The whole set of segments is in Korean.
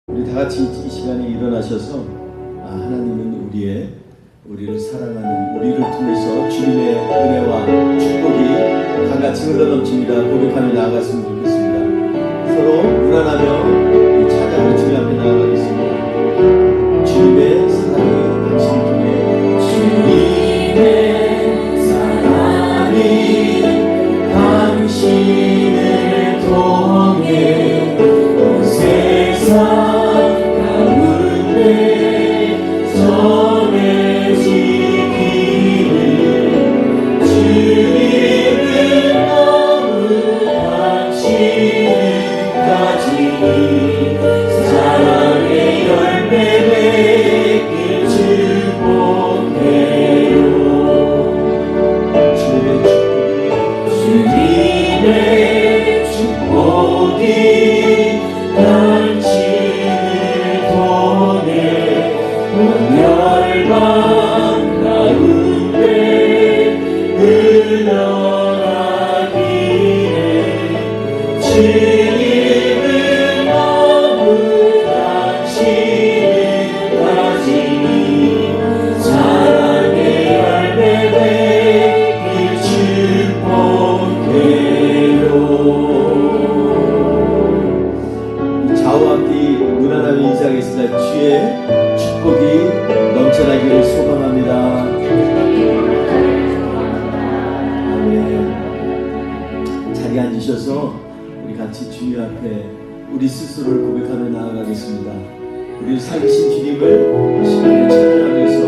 우리 다 같이 이 시간에 일어나셔서 하나님은 우리를 사랑하는 우리를 통해서 주님의 은혜와 축복이 강같이 흘러넘칩니다. 고백하며 나아갔으면 좋겠습니다. 서로 무난하며 이 찬양으로 주님 앞에 나아가겠습니다. 주님의 사랑이 당신을 통해 주님의 사랑이 당신을 통해 온 세상 사랑의 열매 맺길 축복해요. 주님의 축복이 당신을 통해 온 열방 가운데 흘러가기를 주님을 너무 당신을 가지니 사랑의 열매 맺길 축복해요. 좌우와 앞뒤 무난하게 인사하겠습니다. 주의 축복이 넘쳐나기를 소망합니다. 아멘. 자리에 앉으셔서 우리 같이 주님 앞에 우리 스스로를 고백하며 나아가겠습니다. 우리를 살리신 주님을 시간에 찬양하면서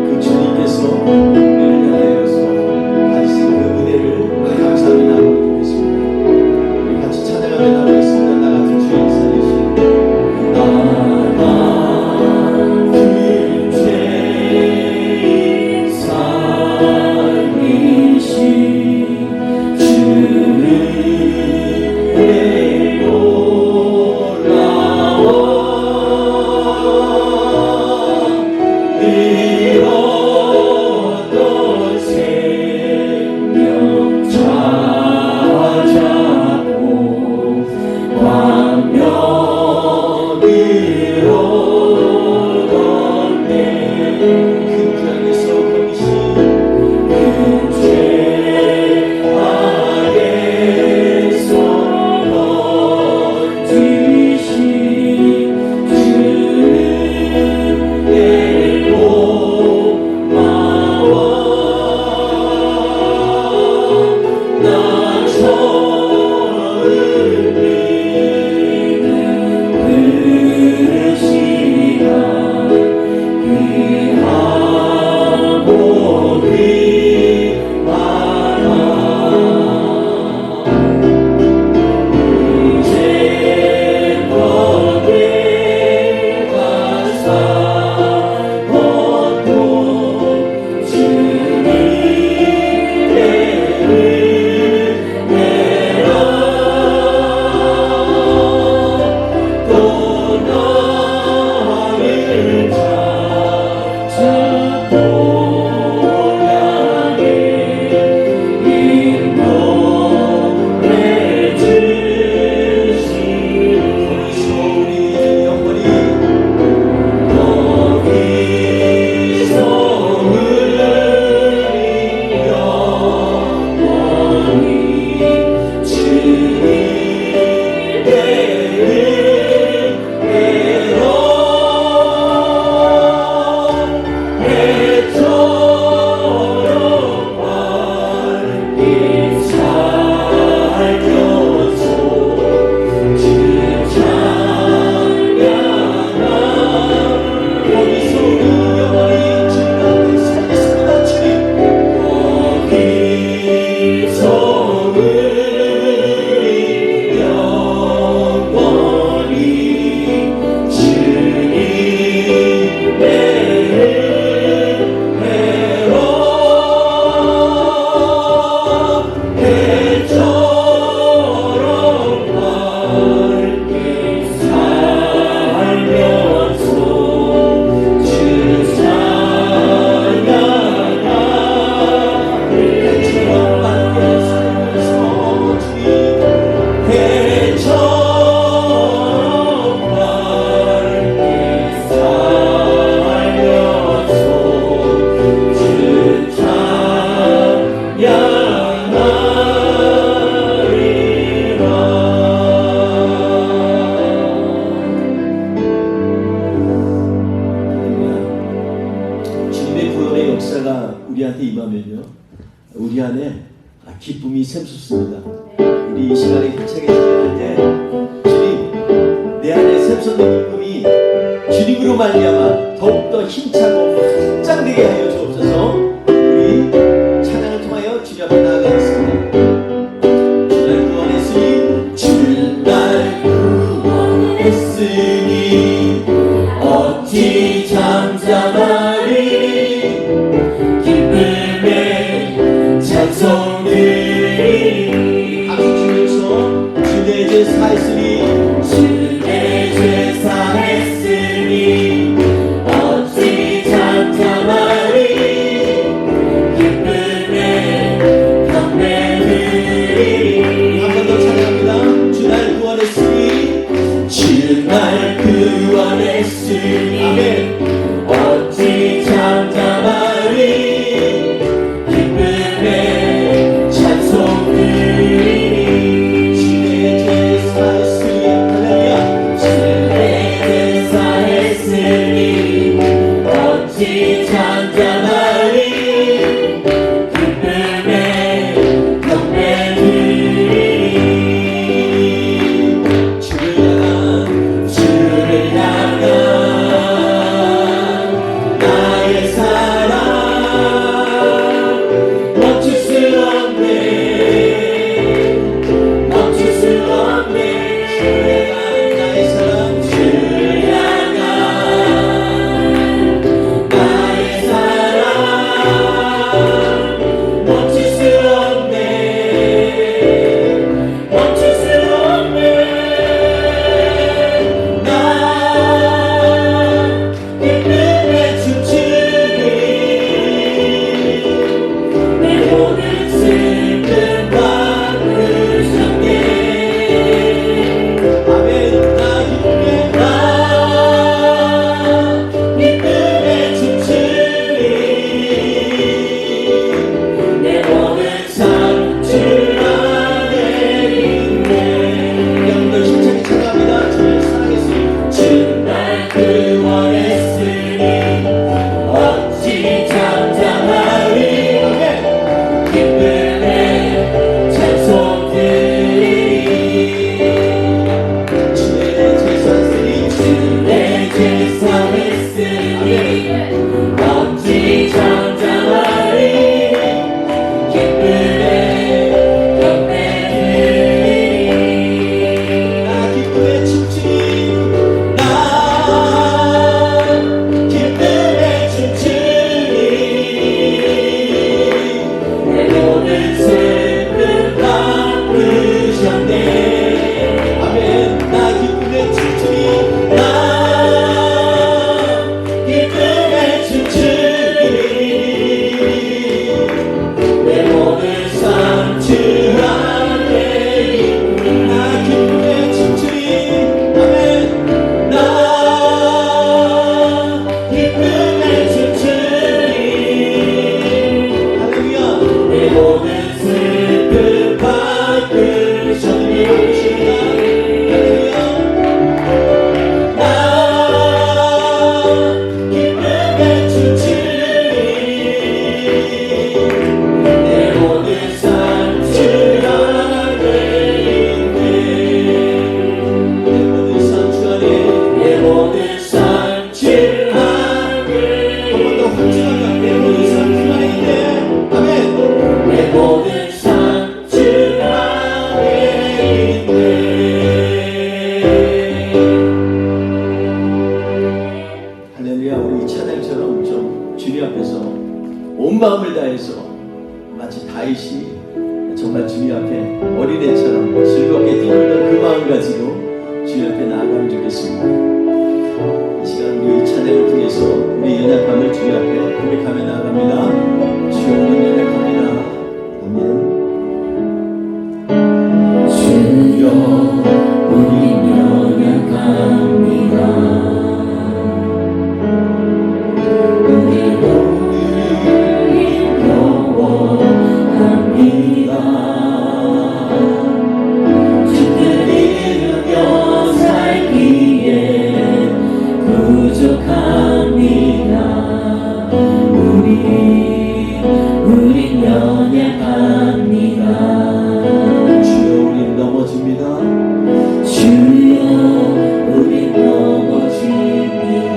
그 주님께서 우리를 향하여서 가지신 그 은혜를 감사하며 나아가겠습니다. 우리 같이 찬양하며 나아가겠습니다. 나 같은 주인 살리신 이로도 기쁨이 샘솟습니다. 우리 이 시간에 힘차게 찬양할 때 주님, 내 안에 샘솟는 기쁨이 주님으로 말미암아 더욱더 힘차고 확장되게 하여 주옵소서. 우리 찬양을 통하여 주님 앞에 나아가겠습니다. 주날 구원했으니 주를 날 구원했으니 어찌 잠잠하리 기쁨의 찬송들이 박수 치면서 주 내 죄 사했으니 주 내 죄 사했으니 어찌 잠잠하리 기쁨의 경배들이 한 번 더 찬양합니다. 주 날 구원했으니 주 날 구원했으니 아멘. 어찌 잠잠하리 기쁨의 찬송들이 주 내 죄 사했으니 할렐루야 주 내 죄 사했으니 어찌 잠잠하리 기쁨의 경배들이 주를 향한 나의 사랑 멈출 수 없네 멈출 수 없네 주를 향한 나의 사랑 주를 향한 나의 사랑 멈출 수 없네 멈출 수 없네 나 기쁨에 춤추니 내 모든 슬픔 바꾸셨네 고백합니다. 주여 우리 넘어집니다.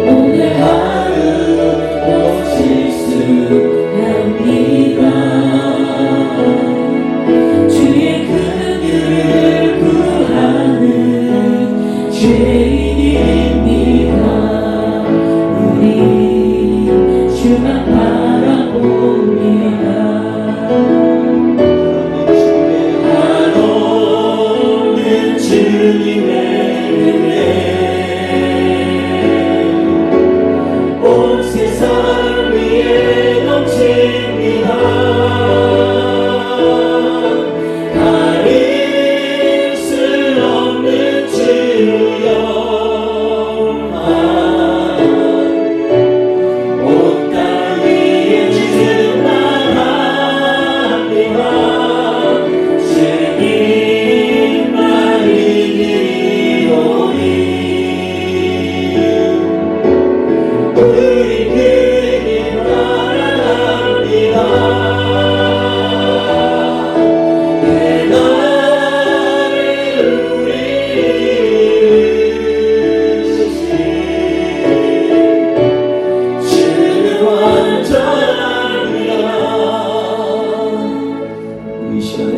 오늘 하루 또 실수합니다. 주의 긍휼을 구하는 죄인입니다. 우리 주만 바라봅니다. 한없는 주님의 은혜 온 세상 위에 넘칩니다. 가릴 수 없는 주여 온 땅 위에 주만 합니다. 주님만 이기오니 우리 그에게 따라갑니다. 그 나를 우리 주는 완전합니다. 우리 이 시간에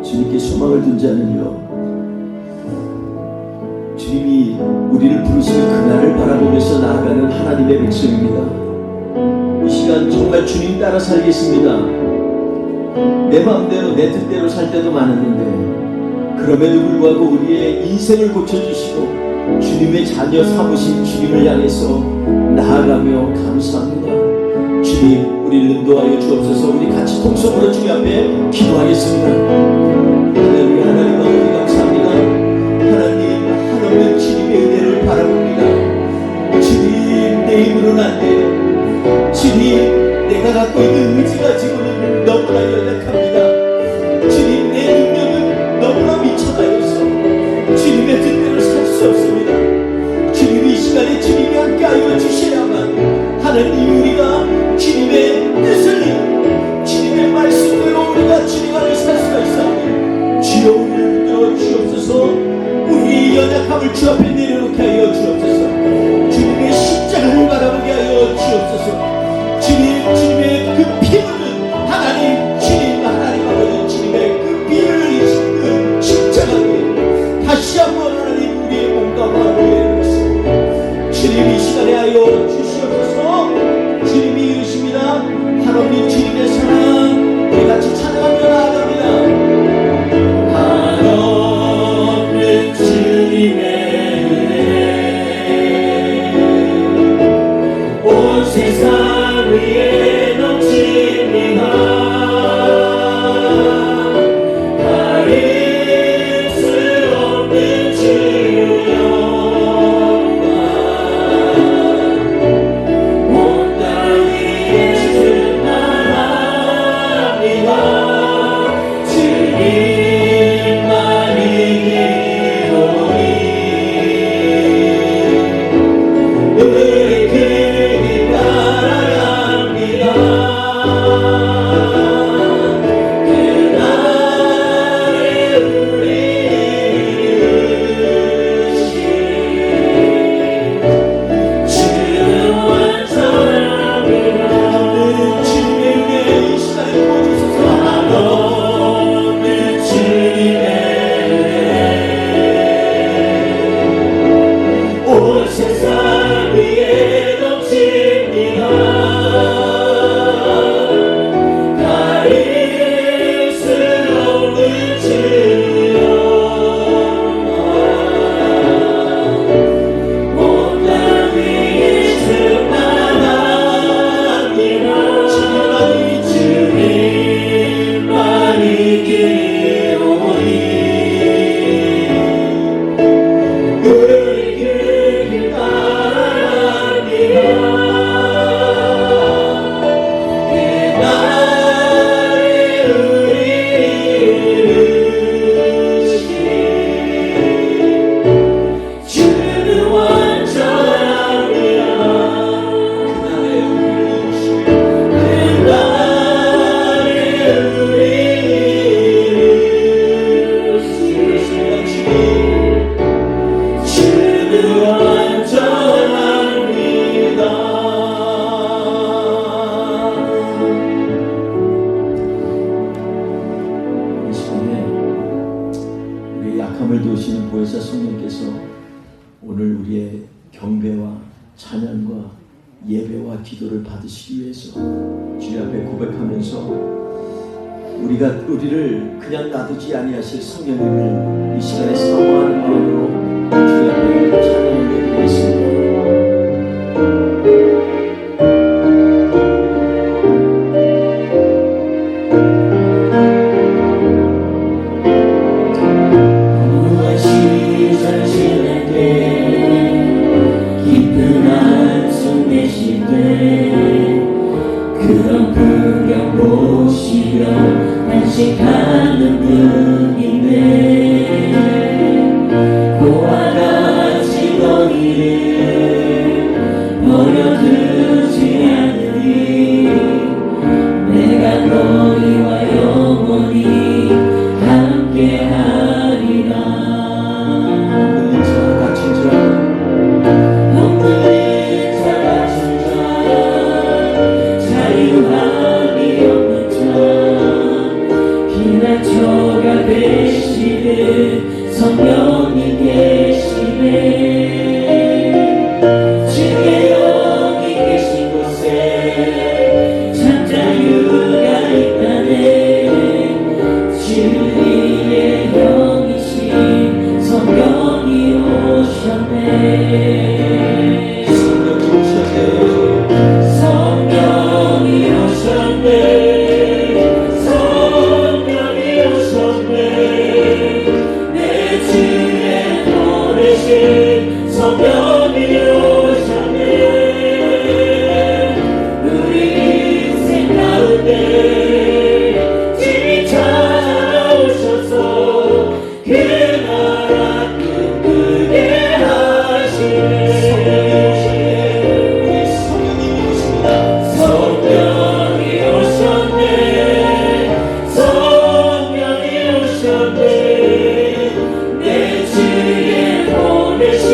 주님께 소망을 둔 자는요, 주님이 우리를 부르시는 그날을 바라보면서 나아가는 하나님의 백성입니다. 이 시간 정말 주님 따라 살겠습니다. 내 마음대로 내 뜻대로 살 때도 많았는데 그럼에도 불구하고 우리의 인생을 고쳐주시고 주님의 자녀 삼으신 주님을 향해서 나아가며 감사합니다. 주님, 우리를 인도하여 주옵소서. 우리 같이 통성으로 주님 앞에 기도하겠습니다. 할렐루야. 하나님 아버지 감사합니다. 하나님, 한없는 주님의 은혜를 바라봅니다. 주님, 내 힘으로는 안 돼요. 주님, 내가 갖고 있는 의지 가지고는 너무나 연약합니다. 주님, 내 능력은 너무나 미쳐가 있어 주님의 뜻대로 살 수 없습니다. 주님, 이 시간에 주님이 함께하여 주셔야만 하나님, 우리가 주님의 뜻을 주님의 말씀대로 우리가 주님 안에 살 수가 있사오니 주여 우리를 붙들어 주옵소서. 우리의 연약함을 주 앞에 내려놓게 하여 주옵소서. 주님의 십자가를 바라보게 하여 주옵소서. 주님의 그 피 흘린 오시는 보혜사 성령께서 오늘 우리의 경배와 찬양과 예배와 기도를 받으시기 위해서 주님 앞에 고백하면서 우리를 그냥 놔두지 아니하실 성령님을 이 시간에 사모하는 마음으로 주님 앞에 찬양을 드리겠습니다. 그런 풍경 보시며 안식하는 분인데 고와 같이 너희를 버려두지 않으니 내가 너희와 영원히 함께하리라. 흔들린 자 같은 자 흔들린 자 같은 자 자유함이 없는 자 피난처가 되시는 성령이 계시네. 주의 영이 계신 곳에 참 자유가 있다네. 진리의 영이신 성령이 오셨네. 성령이 오셨네. 성령이 오셨네. 내 주에 보내신 성령이 오셨네. 우리 인생 가운데 진히 찾아오셔서 그 나라 꿈꾸게 하시네. 성령이 오셨네. 성령이 오셨네. 내 주에 보내신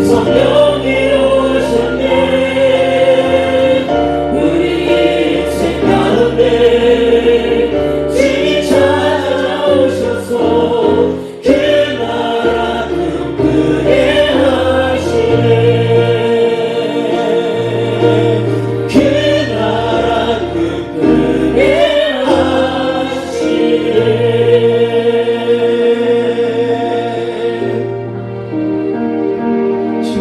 성령이 오셨네. 우리 인생 가운데 진히 찾아오셔서 그 나라 꿈꾸게 하시네. 그 나라 꿈꾸게 하시네. 주님,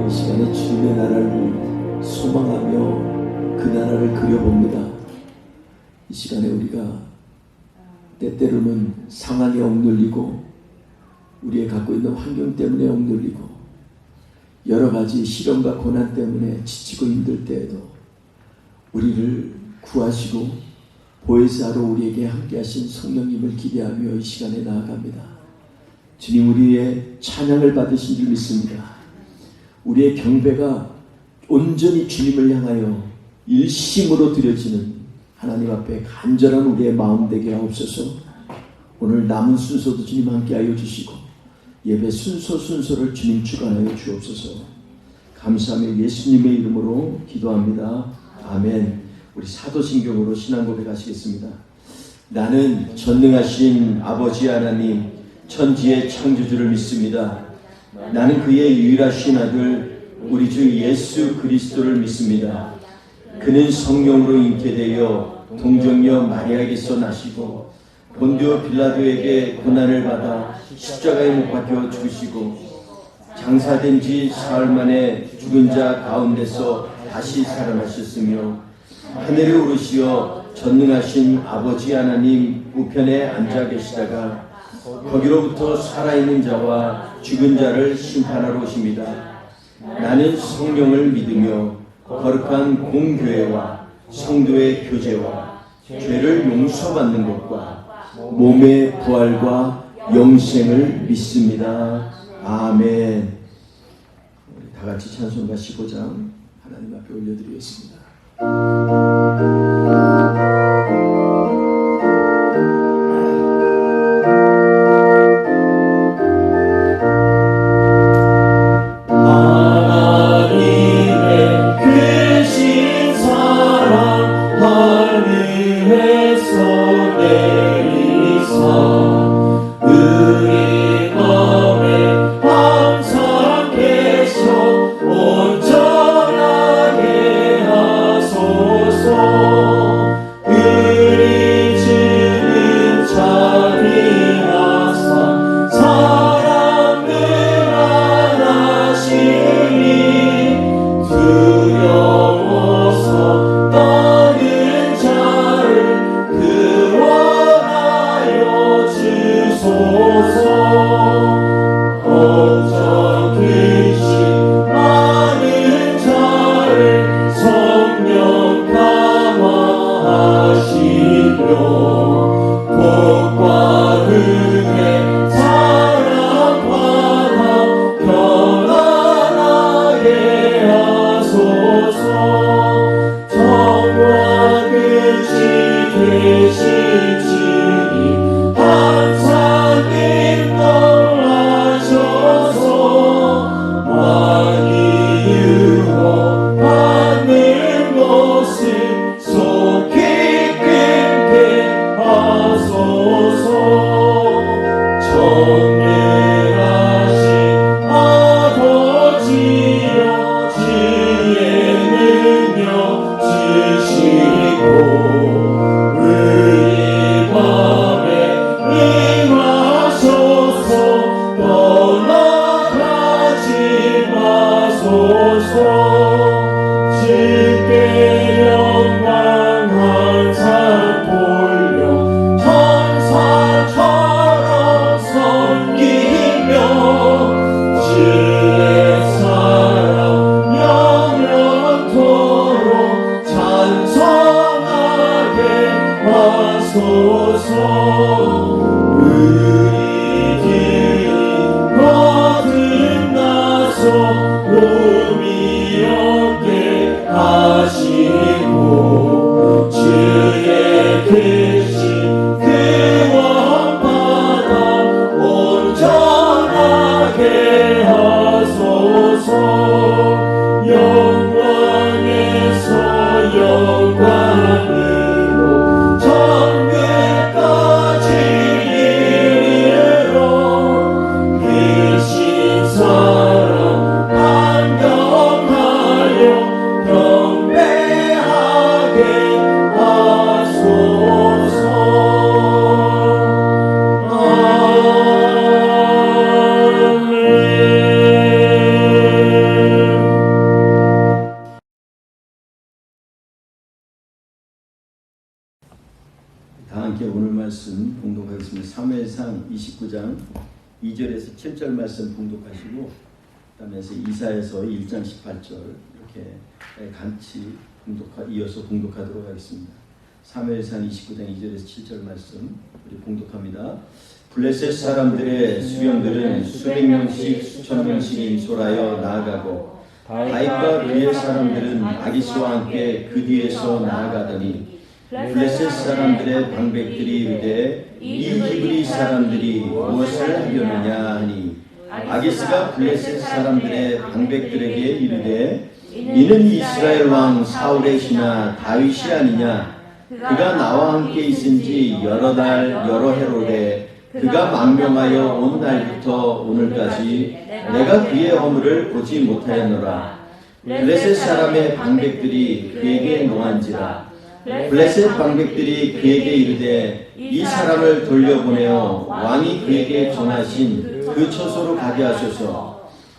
이 시간에 주님의 나라를 소망하며 그 나라를 그려봅니다. 이 시간에 우리가 때때로는 상황에 억눌리고 우리의 갖고 있는 환경 때문에 억눌리고 여러 가지 시련과 고난 때문에 지치고 힘들 때에도 우리를 구하시고 보혜사로 우리에게 함께하신 성령님을 기대하며 이 시간에 나아갑니다. 주님, 우리의 찬양을 받으신 줄 믿습니다. 우리의 경배가 온전히 주님을 향하여 일심으로 드려지는 하나님 앞에 간절한 우리의 마음 되게 하옵소서. 오늘 남은 순서도 주님 함께하여 주시고 예배 순서를 주님 주관하여 주옵소서. 감사하며 예수님의 이름으로 기도합니다. 아멘. 우리 사도신경으로 신앙 고백하시겠습니다. 나는 전능하신 아버지 하나님 천지의 창조주를 믿습니다. 나는 그의 유일하신 아들 우리 주 예수 그리스도를 믿습니다. 그는 성령으로 잉태되어 동정녀 마리아에게서 나시고 본디오 빌라도에게 고난을 받아 십자가에 못 박혀 죽으시고 장사된 지 사흘 만에 죽은 자 가운데서 다시 살아나셨으며 하늘에 오르시어 전능하신 아버지 하나님 우편에 앉아 계시다가 거기로부터 살아있는 자와 죽은 자를 심판하러 오십니다. 나는 성령을 믿으며 거룩한 공교회와 성도의 교제와 죄를 용서받는 것과 몸의 부활과 영생을 믿습니다. 아멘. 우리 다 같이 찬송가 15장 하나님 앞에 올려드리겠습니다. 하늘에서 내리사 하소서. 우리 길 거듭나서 몸이 없게 하시고 주의 크신 구원 받아 온전하게 하소서. 영광에서 영광으로 천국까지 이르러 크신 사랑 감격하여 경배하게 하소서. 다 함께 오늘 말씀 봉독하겠습니다. 사무엘상 29장 2절에서 7절 말씀 봉독하시고 그다음에 이사야서 1장 18절 이렇게 같이 이어서 봉독하도록 하겠습니다. 사무엘상 29장 2절에서 7절 말씀 우리 봉독합니다. 블레셋 사람들의 수령들은 수백 명씩 수천 명씩 소라여 나아가고 다윗과 그의 사람들은 아기스와 함께 그 뒤에서 나아가더니 블레셋 사람들의 방백들이 이르되 이 히브리 사람들이 무엇을 하려느냐 하니 아기스가 블레셋 사람들의 방백들에게 이르되 이는 이스라엘 왕 사울의 신하 다윗이 아니냐. 그가 나와 함께 있은지 여러 달 여러 해로되 그가 망명하여 온 날부터 오늘까지 내가 그의 허물을 보지 못하였노라. 블레셋 사람의 방백들이 그에게 노한지라. 블레셋 방백들이 그에게 이르되 이 사람을 돌려보내어 왕이 그에게 전하신 그 처소로 가게 하소서.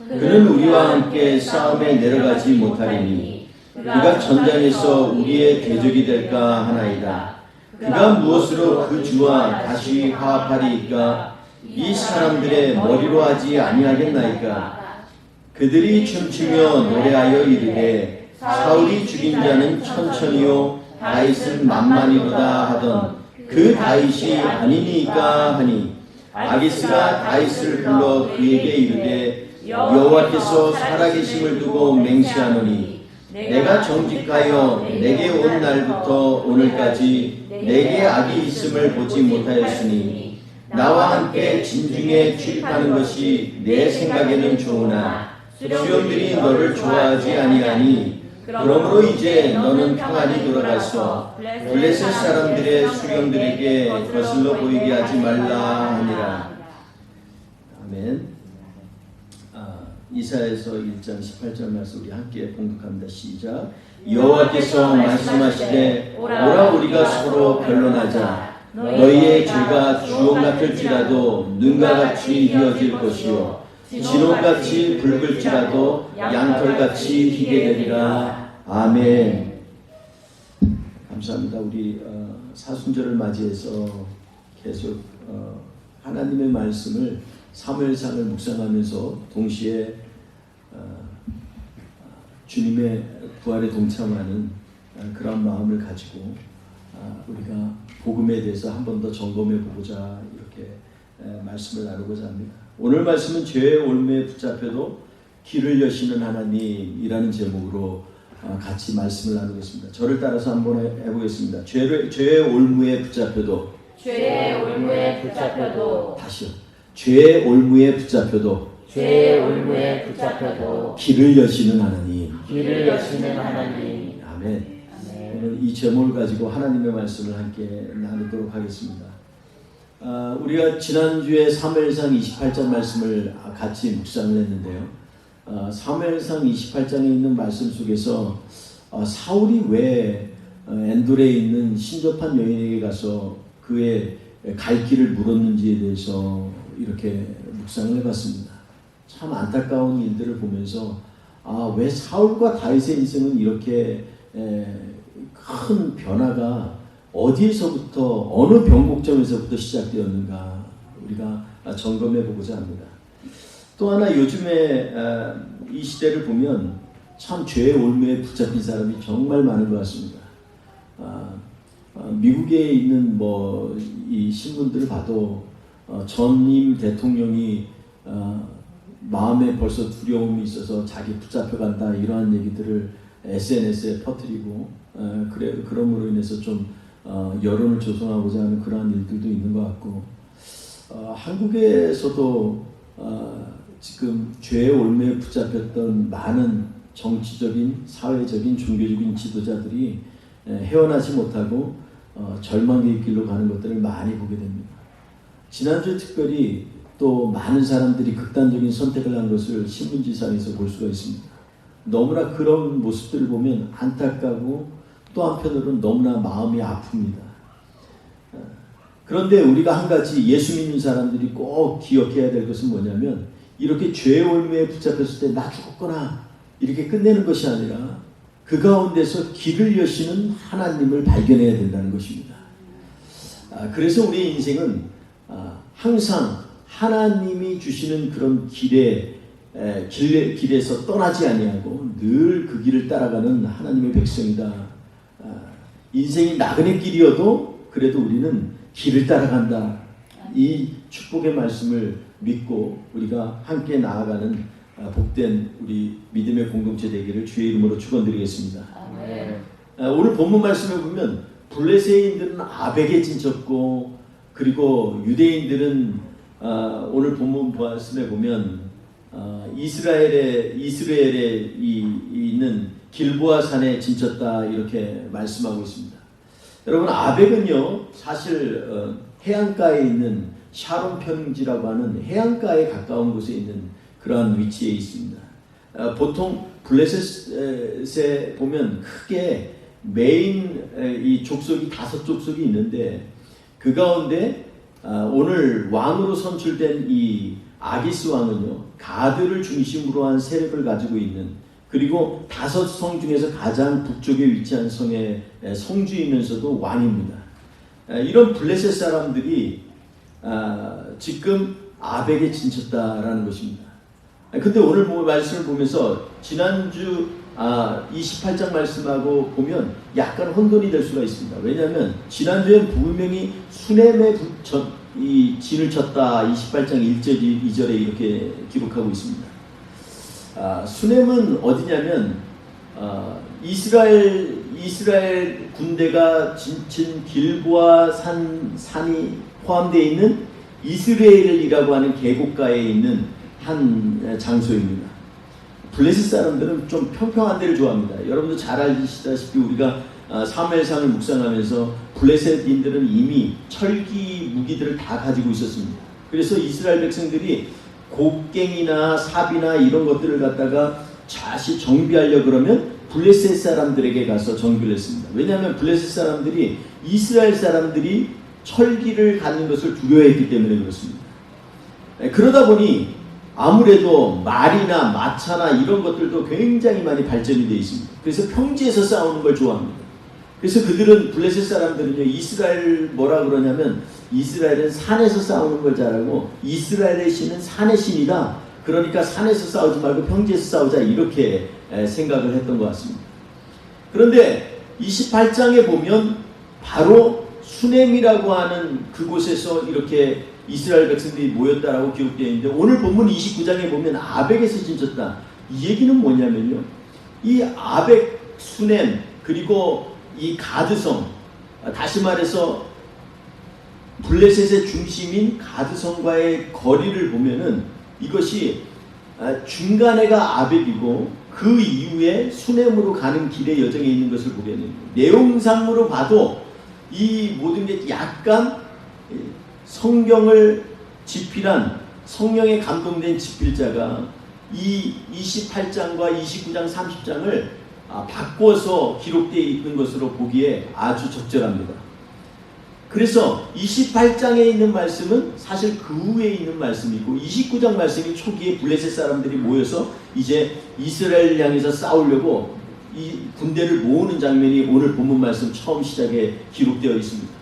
그는 우리와 함께 싸움에 내려가지 못하리니 그가 전장에서 우리의 대적이 될까 하나이다. 그가 무엇으로 그 주와 다시 화합하리이까? 이 사람들의 머리로 하지 아니하겠나이까? 그들이 춤추며 노래하여 이르되 사울이 죽인 자는 천천히요 다윗은 만만이로다 하던 그 다윗이 아니니까 하니 아기스가 다윗을 불러 그에게 이르되 여호와께서 살아계심을 두고 맹세하노니 내가 정직하여 내게 온 날부터 오늘까지 내게 악이 있음을 보지 못하였으니 나와 함께 진중에 출입하는 것이 내 생각에는 좋으나 수령들이 너를 좋아하지 아니하니 그러므로 이제 너는 평안히 돌아가서 블레셋 사람들의 수령들에게 거슬러 보이게 하지 말라 하니라. 아멘. 이사야서 1장 18절 말씀 우리 함께 봉독합니다. 시작. 여호와께서 말씀하시되 오라 우리가 서로 변론하자. 너희의 죄가 주옥 같을지라도 눈과 같이 희어질 것이요 진옥같이 붉을지라도 양털같이 희게 되리라. 아멘. 감사합니다. 우리 사순절을 맞이해서 계속 하나님의 말씀을 사무엘상을 묵상하면서 동시에 주님의 부활에 동참하는 그런 마음을 가지고 우리가 복음에 대해서 한 번 더 점검해 보고자 이렇게 말씀을 나누고자 합니다. 오늘 말씀은 죄의 올무에 붙잡혀도 길을 여시는 하나님이라는 제목으로 같이 말씀을 나누겠습니다. 저를 따라서 한번 해보겠습니다. 죄의 올무에 붙잡혀도 다시요. 죄의 올무에 붙잡혀도 길을 여시는 하나님. 아멘. 오늘 이 제목을 가지고 하나님의 말씀을 함께 나누도록 하겠습니다. 우리가 지난주에 사무엘상 28장 말씀을 같이 묵상을 했는데요. 사무엘상 28장에 있는 말씀 속에서 사울이 왜 엔돌에 있는 신접한 여인에게 가서 그의 갈 길을 물었는지에 대해서 이렇게 묵상을 해봤습니다. 참 안타까운 일들을 보면서 왜 사울과 다윗의 인생은 이렇게 큰 변화가 어디에서부터 어느 변곡점에서부터 시작되었는가 우리가 점검해 보고자 합니다. 또 하나 요즘에 이 시대를 보면 참 죄의 올무에 붙잡힌 사람이 정말 많은 것 같습니다. 미국에 있는 뭐 이 신문들을 봐도 전임 대통령이 마음에 벌써 두려움이 있어서 자기 붙잡혀간다 이러한 얘기들을 SNS에 퍼뜨리고 그럼으로 인해서 좀 여론을 조성하고자 하는 그러한 일들도 있는 것 같고 한국에서도 지금 죄의 올무에 붙잡혔던 많은 정치적인, 사회적인, 종교적인 지도자들이 헤어나지 못하고 절망의 길로 가는 것들을 많이 보게 됩니다. 지난주에 특별히 또 많은 사람들이 극단적인 선택을 한 것을 신문지상에서 볼 수가 있습니다. 너무나 그런 모습들을 보면 안타깝고 또 한편으로는 너무나 마음이 아픕니다. 그런데 우리가 한 가지 예수 믿는 사람들이 꼭 기억해야 될 것은 뭐냐면 이렇게 죄의 올무에 붙잡혔을 때 나 죽었거나 이렇게 끝내는 것이 아니라 그 가운데서 길을 여시는 하나님을 발견해야 된다는 것입니다. 그래서 우리의 인생은 항상 하나님이 주시는 그런 길에서 떠나지 아니하고 늘 그 길을 따라가는 하나님의 백성이다. 인생이 나그네 길이어도 그래도 우리는 길을 따라간다. 이 축복의 말씀을 믿고 우리가 함께 나아가는 복된 우리 믿음의 공동체 되기를 주의 이름으로 축원드리겠습니다. 오늘 본문 말씀에 보면 블레셋인들은 아벡에 진쳤고 그리고 유대인들은 오늘 본문 말씀에 보면 이스라엘에 있는 길보아 산에 진쳤다 이렇게 말씀하고 있습니다. 여러분 아벡은요 사실 해안가에 있는 샤론 평지라고 하는 해안가에 가까운 곳에 있는 그러한 위치에 있습니다. 보통 블레셋에 보면 크게 메인 이 족속이 5족속이 있는데 그 가운데 오늘 왕으로 선출된 이 아기스 왕은요 가드를 중심으로 한 세력을 가지고 있는 그리고 5성 중에서 가장 북쪽에 위치한 성의 성주이면서도 왕입니다. 이런 블레셋 사람들이 지금 아벡에 진쳤다라는 것입니다. 근데 오늘 말씀을 보면서 지난주 28장 말씀하고 보면 약간 혼돈이 될 수가 있습니다. 왜냐하면 지난주엔 분명히 수넴에 이 진을 쳤다 28장 1절 2절에 이렇게 기록하고 있습니다. 수넴은 어디냐면 이스라엘 군대가 진친 길보아 산이 포함되어 있는 이스라엘이라고 하는 계곡가에 있는 한 장소입니다. 블레셋 사람들은 좀 평평한 데를 좋아합니다. 여러분도 잘 아시다시피 우리가 사무엘상을 묵상하면서 블레셋인들은 이미 철기 무기들을 다 가지고 있었습니다. 그래서 이스라엘 백성들이 곡괭이나 삽이나 이런 것들을 갖다가 다시 정비하려고 그러면 블레셋 사람들에게 가서 정비를 했습니다. 왜냐하면 블레셋 사람들이 이스라엘 사람들이 철기를 갖는 것을 두려워했기 때문에 그렇습니다. 그러다 보니 아무래도 말이나 마차나 이런 것들도 굉장히 많이 발전이 되어 있습니다. 그래서 평지에서 싸우는 걸 좋아합니다. 그래서 그들은 블레셋 사람들은요 이스라엘 뭐라 그러냐면 이스라엘은 산에서 싸우는 걸 잘하고 이스라엘의 신은 산의 신이다. 그러니까 산에서 싸우지 말고 평지에서 싸우자 이렇게 생각을 했던 것 같습니다. 그런데 28장에 보면 바로 수넴이라고 하는 그곳에서 이렇게 이스라엘 백성들이 모였다라고 기록되어 있는데 오늘 본문 29장에 보면 아벡에서 진쳤다. 이 얘기는 뭐냐면요. 이 아벡, 수넴 그리고 이 가드성 다시 말해서 블레셋의 중심인 가드성과의 거리를 보면은 이것이 중간에가 아벡이고 그 이후에 수넴으로 가는 길의 여정에 있는 것을 보게 됩니다. 내용상으로 봐도 이 모든 게 약간 성경을 집필한 성령에 감동된 집필자가 이 28장과 29장 30장을 바꿔서 기록되어 있는 것으로 보기에 아주 적절합니다. 그래서 28장에 있는 말씀은 사실 그 후에 있는 말씀이고 29장 말씀이 초기에 블레셋 사람들이 모여서 이제 이스라엘 향해서 싸우려고 이 군대를 모으는 장면이 오늘 본문 말씀 처음 시작에 기록되어 있습니다.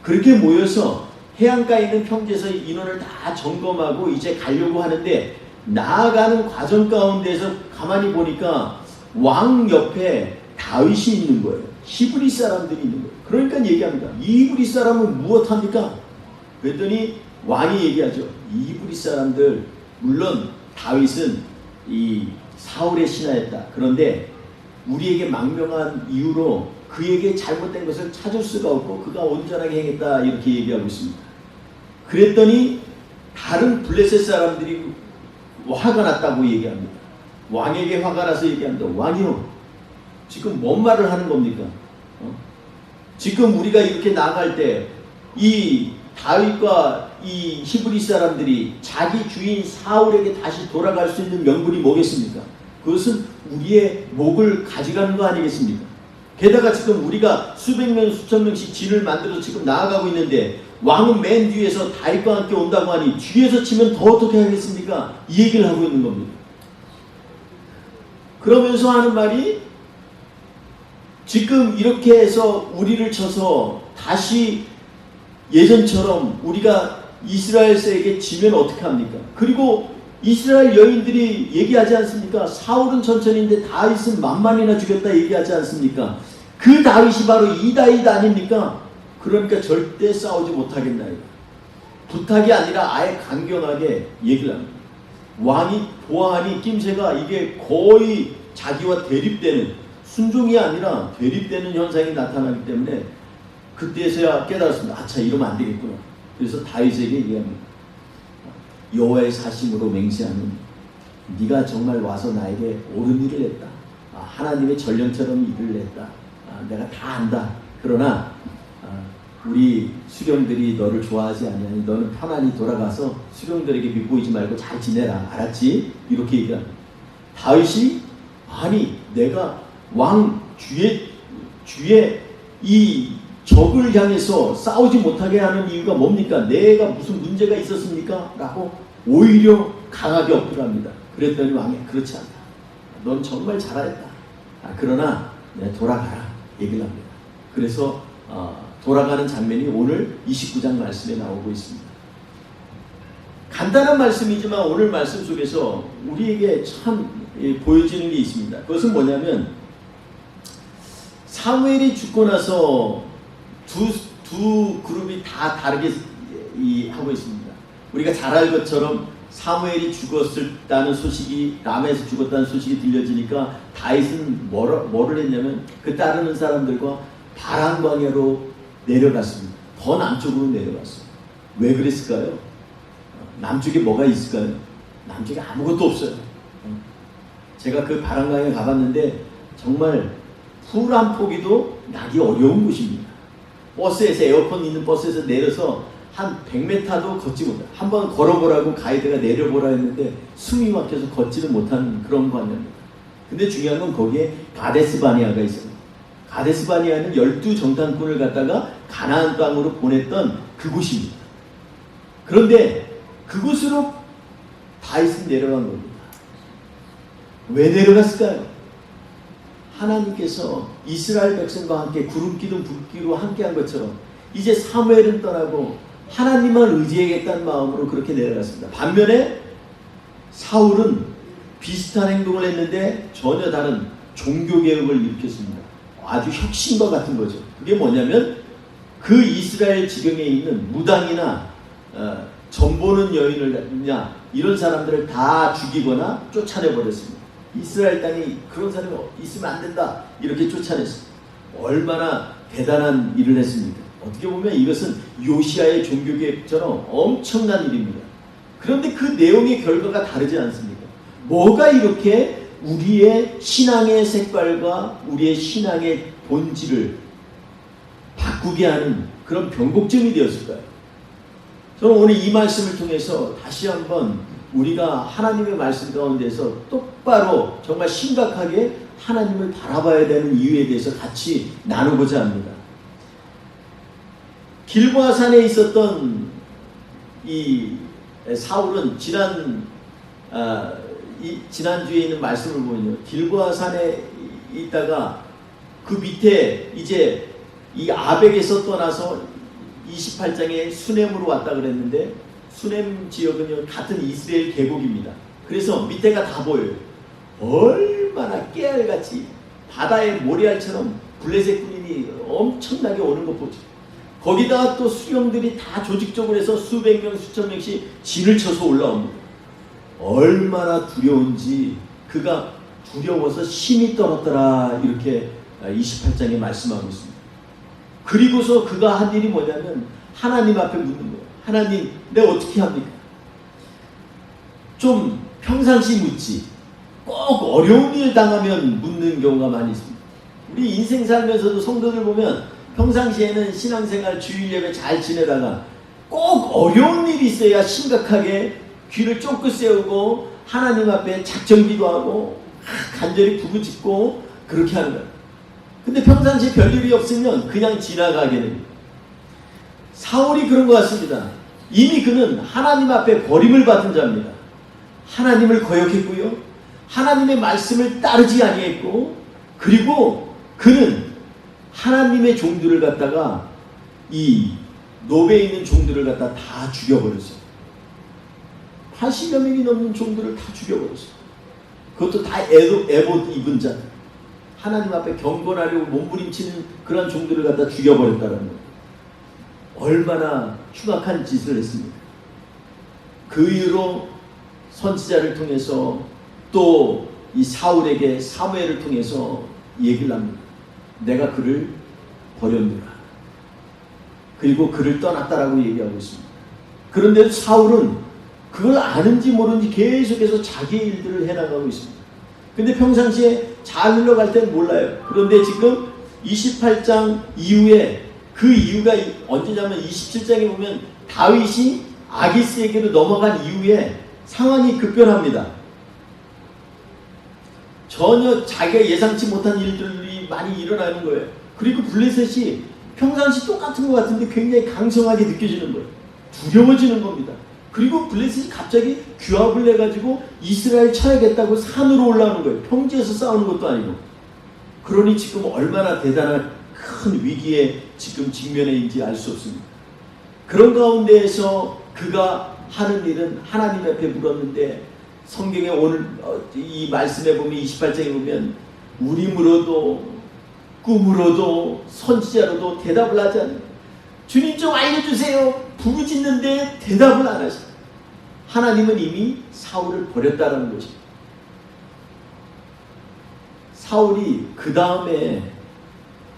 그렇게 모여서 해안가에 있는 평지에서 인원을 다 점검하고 이제 가려고 하는데 나아가는 과정 가운데서 가만히 보니까 왕 옆에 다윗이 있는 거예요. 히브리 사람들이 있는 거예요. 그러니까 얘기합니다. 이 히브리 사람은 무엇합니까? 그랬더니 왕이 얘기하죠. 이 히브리 사람들, 물론 다윗은 이 사울의 신하였다. 그런데 우리에게 망명한 이유로 그에게 잘못된 것을 찾을 수가 없고 그가 온전하게 행했다, 이렇게 얘기하고 있습니다. 그랬더니 다른 블레셋 사람들이 화가 났다고 얘기합니다. 왕에게 화가 나서 얘기합니다. 왕이요, 지금 뭔 말을 하는 겁니까? 지금 우리가 이렇게 나갈 때 이 다윗과 이 히브리 사람들이 자기 주인 사울에게 다시 돌아갈 수 있는 명분이 뭐겠습니까? 그것은 우리의 목을 가져가는 거 아니겠습니까? 게다가 지금 우리가 수백 명 수천 명씩 진을 만들어서 지금 나아가고 있는데 왕은 맨 뒤에서 다윗과 함께 온다고 하니 뒤에서 치면 더 어떻게 하겠습니까? 이 얘기를 하고 있는 겁니다. 그러면서 하는 말이, 지금 이렇게 해서 우리를 쳐서 다시 예전처럼 우리가 이스라엘에게 지면 어떻게 합니까? 그리고 이스라엘 여인들이 얘기하지 않습니까? 사울은 천천히인데 다윗은 만만이나 죽였다 얘기하지 않습니까? 그 다윗이 바로 이 다윗 아닙니까? 그러니까 절대 싸우지 못하겠나요? 부탁이 아니라 아예 강경하게 얘기를 합니다. 왕이 보아하니 낌새가 이게 거의 자기와 대립되는, 순종이 아니라 대립되는 현상이 나타나기 때문에 그때서야 깨달았습니다. 아차, 이러면 안 되겠구나. 그래서 다윗에게 얘기합니다. 여호와의 사심으로 맹세하는, 네가 정말 와서 나에게 옳은 일을 했다. 하나님의 전령처럼 일을 했다. 내가 다 안다. 그러나 우리 수령들이 너를 좋아하지 아니하니 너는 편안히 돌아가서 수령들에게 밉보이지 말고 잘 지내라. 알았지? 이렇게 얘기합니다. 다윗이, 아니 내가 왕 주의 이 적을 향해서 싸우지 못하게 하는 이유가 뭡니까? 내가 무슨 문제가 있었습니까? 라고 오히려 강하게 어필합니다. 그랬더니 왕이, 그렇지 않다. 넌 정말 잘했다. 그러나 돌아가라. 얘기를 합니다. 그래서 돌아가는 장면이 오늘 29장 말씀에 나오고 있습니다. 간단한 말씀이지만 오늘 말씀 속에서 우리에게 참 보여지는 게 있습니다. 그것은 뭐냐면, 사무엘이 죽고 나서 두 그룹이 다 다르게 하고 있습니다. 우리가 잘 알 것처럼 사무엘이 죽었다는 소식이, 람에서 죽었다는 소식이 들려지니까 다윗은 뭐를 했냐면 그 따르는 사람들과 바람 광야로 내려갔습니다. 더 남쪽으로 내려갔어요. 왜 그랬을까요? 남쪽에 뭐가 있을까요? 남쪽에 아무것도 없어요. 제가 그 바람 광야에 가봤는데 정말 풀 한 포기도 나기 어려운 곳입니다. 버스에서, 에어컨 있는 버스에서 내려서 한 100m도 걷지 못해요. 한번 걸어보라고 가이드가 내려보라 했는데 숨이 막혀서 걷지를 못하는 그런 광야입니다. 근데 중요한 건 거기에 가데스 바네아가 있어요. 가데스 바네아는 12정탐꾼을 갖다가 가나안 땅으로 보냈던 그곳입니다. 그런데 그곳으로 다윗은 내려간 겁니다. 왜 내려갔을까요? 하나님께서 이스라엘 백성과 함께 구름기둥 불기로 함께한 것처럼 이제 사무엘은 떠나고 하나님만 의지하겠다는 마음으로 그렇게 내려갔습니다. 반면에 사울은 비슷한 행동을 했는데 전혀 다른 종교개혁을 일으켰습니다. 아주 혁신과 같은 거죠. 그게 뭐냐면 그 이스라엘 지경에 있는 무당이나 전보는 여인이냐 이런 사람들을 다 죽이거나 쫓아내버렸습니다. 이스라엘 땅에 그런 사람이 있으면 안 된다 이렇게 쫓아냈습니다. 얼마나 대단한 일을 했습니까? 어떻게 보면 이것은 요시아의 종교개혁처럼 엄청난 일입니다. 그런데 그 내용의 결과가 다르지 않습니까? 뭐가 이렇게 우리의 신앙의 색깔과 우리의 신앙의 본질을 바꾸게 하는 그런 변곡점이 되었을까요? 저는 오늘 이 말씀을 통해서 다시 한번 우리가 하나님의 말씀 가운데서 똑바로 정말 심각하게 하나님을 바라봐야 되는 이유에 대해서 같이 나누고자 합니다. 길보아산에 있었던 이 사울은 지난주에 있는 말씀을 보면요, 길보아산에 있다가 그 밑에 이제 이 아벡에서 떠나서 28장에 수넴으로 왔다 그랬는데, 수넴 지역은요 같은 이스라엘 계곡입니다. 그래서 밑에가 다 보여요. 얼마나 깨알같이 바다의 모래알처럼 블레셋 군인이 엄청나게 오는 거 보죠. 거기다가 또 수령들이 다 조직적으로 해서 수백 명, 수천 명씩 진을 쳐서 올라옵니다. 얼마나 두려운지 그가 두려워서 심히 떨었더라, 이렇게 28장에 말씀하고 있습니다. 그리고서 그가 한 일이 뭐냐면 하나님 앞에 묻는 거예요. 하나님, 내가 어떻게 합니까? 좀 평상시 묻지, 꼭 어려운 일 당하면 묻는 경우가 많이 있습니다. 우리 인생 살면서도 성도들 보면 평상시에는 신앙생활 주일 예배 잘 지내다가 꼭 어려운 일이 있어야 심각하게 귀를 쫑긋 세우고 하나님 앞에 작정기도하고 간절히 부르짖고 그렇게 하는 거예요. 근데 평상시에 별일이 없으면 그냥 지나가게 됩니다. 사울이 그런 것 같습니다. 이미 그는 하나님 앞에 버림을 받은 자입니다. 하나님을 거역했고요, 하나님의 말씀을 따르지 아니했고, 그리고 그는 하나님의 종들을 갖다가 이 노베에 있는 종들을 갖다 다 죽여버렸어요. 80여 명이 넘는 종들을 다 죽여버렸어요. 그것도 다 에봇 입은 자, 하나님 앞에 경건하려고 몸부림치는 그런 종들을 갖다 죽여버렸다는 거예요. 얼마나 흉악한 짓을 했습니까? 그 이후로 선지자를 통해서 또 이 사울에게 사무엘을 통해서 얘기를 합니다. 내가 그를 버렸노라. 그리고 그를 떠났다라고 얘기하고 있습니다. 그런데 사울은 그걸 아는지 모르는지 계속해서 자기의 일들을 해나가고 있습니다. 근데 평상시에 잘 흘러갈 때는 몰라요. 그런데 지금 28장 이후에, 그 이유가 언제냐면 27장에 보면 다윗이 아기스에게로 넘어간 이후에 상황이 급변합니다. 전혀 자기가 예상치 못한 일들이 많이 일어나는 거예요. 그리고 블레셋이 평상시 똑같은 것 같은데 굉장히 강성하게 느껴지는 거예요. 두려워지는 겁니다. 그리고 블레셋이 갑자기 규합을 내가지고 이스라엘 쳐야겠다고 산으로 올라오는 거예요. 평지에서 싸우는 것도 아니고. 그러니 지금 얼마나 대단한 큰 위기에 지금 직면해 있는지 알 수 없습니다. 그런 가운데에서 그가 하는 일은 하나님 앞에 물었는데, 성경에 오늘 이 말씀에 보면 28장에 보면 우림으로도 꿈으로도 선지자로도 대답을 하지 않아요. 주님 좀 알려주세요. 부르짖는데 대답을 안 하셔요. 하나님은 이미 사울을 버렸다는 것입니다. 사울이 그 다음에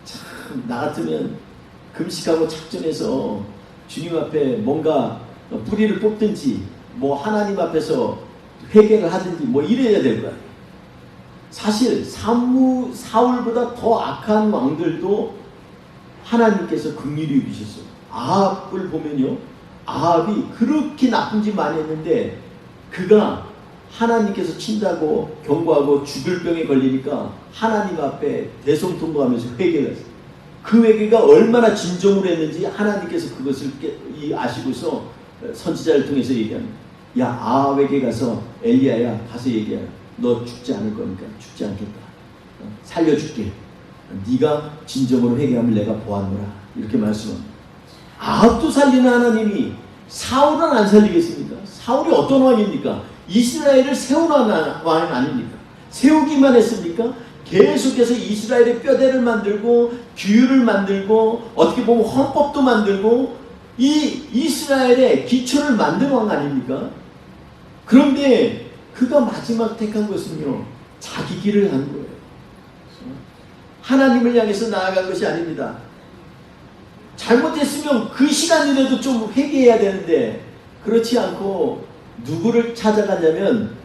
참 나 같으면 금식하고 작전해서 주님 앞에 뭔가 뿌리를 뽑든지 뭐 하나님 앞에서 회개를 하든지 뭐 이래야 될 거야. 사실 사울보다 더 악한 왕들도 하나님께서 긍휼히 여기셨어요. 아합을 보면요, 아합이 그렇게 나쁜 짓 많이 했는데 그가 하나님께서 친다고 경고하고 죽을 병에 걸리니까 하나님 앞에 대성통곡하면서 회개를 했어요. 그 회개가 얼마나 진정으로 했는지 하나님께서 그것을 아시고서 선지자를 통해서 얘기합니다. 야, 아합에게 가서 엘리야야, 가서 얘기해라. 너 죽지 않을 거니까 죽지 않겠다. 살려줄게. 네가 진정으로 회개하면 내가 보았노라. 이렇게 말씀합니다. 아합도 살리는 하나님이 사울은 안 살리겠습니까? 사울이 어떤 왕입니까? 이스라엘을 세운 왕 아닙니까? 세우기만 했습니까? 계속해서 이스라엘의 뼈대를 만들고 규율을 만들고 어떻게 보면 헌법도 만들고 이 이스라엘의 기초를 만든 왕 아닙니까? 그런데 그가 마지막 택한 것은요, 자기 길을 간 거예요. 하나님을 향해서 나아간 것이 아닙니다. 잘못했으면 그 시간이라도 좀 회개해야 되는데 그렇지 않고 누구를 찾아갔냐면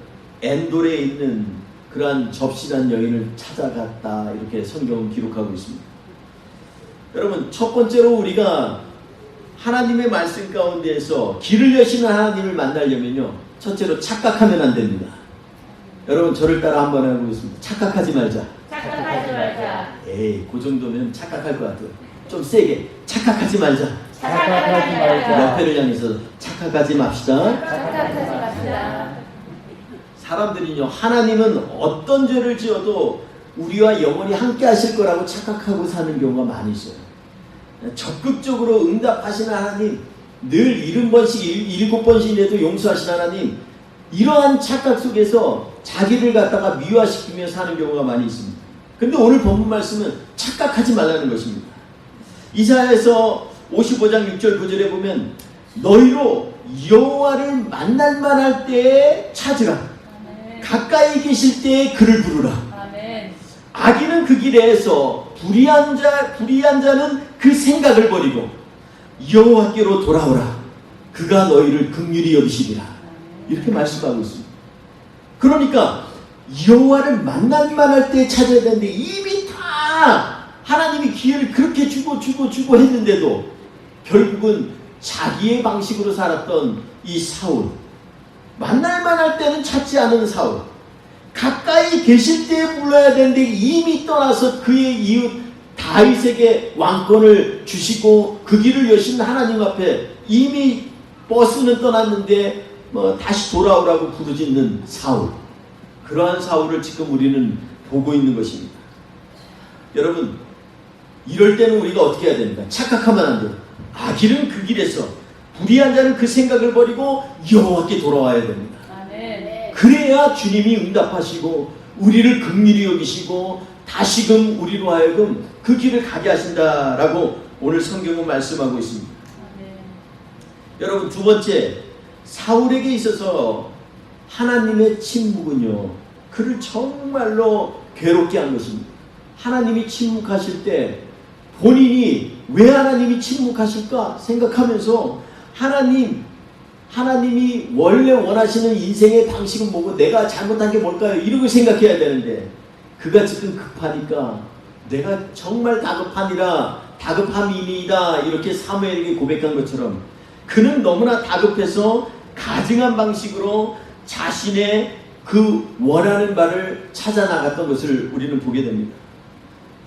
엔돌에 있는 그러한 접신한 여인을 찾아갔다, 이렇게 성경은 기록하고 있습니다. 여러분, 첫 번째로 우리가 하나님의 말씀 가운데에서 길을 여시는 하나님을 만나려면요, 첫째로 착각하면 안 됩니다. 여러분, 저를 따라 한번 해보겠습니다. 착각하지 말자. 착각하지 말자. 에이, 그 정도면 착각할 것 같아요. 좀 세게. 착각하지 말자. 착각하지 말자. 옆에를 향해서 착각하지 맙시다. 착각하지 맙시다. 사람들이요, 하나님은 어떤 죄를 지어도 우리와 영원히 함께 하실 거라고 착각하고 사는 경우가 많이 있어요. 적극적으로 응답하시는 하나님, 늘 70번씩 7번씩이라도 용서하시는 하나님, 이러한 착각 속에서 자기를 갖다가 미화시키며 사는 경우가 많이 있습니다. 근데 오늘 본문 말씀은 착각하지 말라는 것입니다. 이사야에서 55장 6절 9절에 보면 너희로 여호와를 만날 만할 때에 찾으라. 아멘. 가까이 계실 때에 그를 부르라. 아멘. 악인은 그 길에서 불의한 자는 그 생각을 버리고 여호와께로 돌아오라. 그가 너희를 긍휼히 여기시리라. 이렇게 말씀하고 있습니다. 그러니까 여호와를 만날 만할 때 찾아야 되는데 이미 다 하나님이 기회를 그렇게 주고 했는데도 결국은 자기의 방식으로 살았던 이 사울, 만날 만할 때는 찾지 않은 사울, 가까이 계실 때에 불러야 되는데 이미 떠나서 그의 이웃 다윗에게 왕권을 주시고 그 길을 여신 하나님 앞에 이미 버스는 떠났는데 다시 돌아오라고 부르짖는 사울, 그러한 사울을 지금 우리는 보고 있는 것입니다. 여러분, 이럴 때는 우리가 어떻게 해야 됩니까? 착각하면 안 돼요. 악인은 그 길에서, 불의한 자는 그 생각을 버리고 여호와께 돌아와야 됩니다. 아멘. 그래야 주님이 응답하시고 우리를 긍휼히 여기시고 다시금 우리로 하여금 그 길을 가게 하신다라고 오늘 성경은 말씀하고 있습니다. 아멘. 여러분, 두 번째, 사울에게 있어서 하나님의 침묵은요, 그를 정말로 괴롭게 한 것입니다. 하나님이 침묵하실 때 본인이 왜 하나님이 침묵하실까 생각하면서 하나님이 원래 원하시는 인생의 방식은 뭐고 내가 잘못한 게 뭘까요? 이러고 생각해야 되는데 그가 지금 급하니까 내가 정말 다급함이니이다 이렇게 사무엘에게 고백한 것처럼 그는 너무나 다급해서 가증한 방식으로 자신의 그 원하는 바를 찾아 나갔던 것을 우리는 보게 됩니다.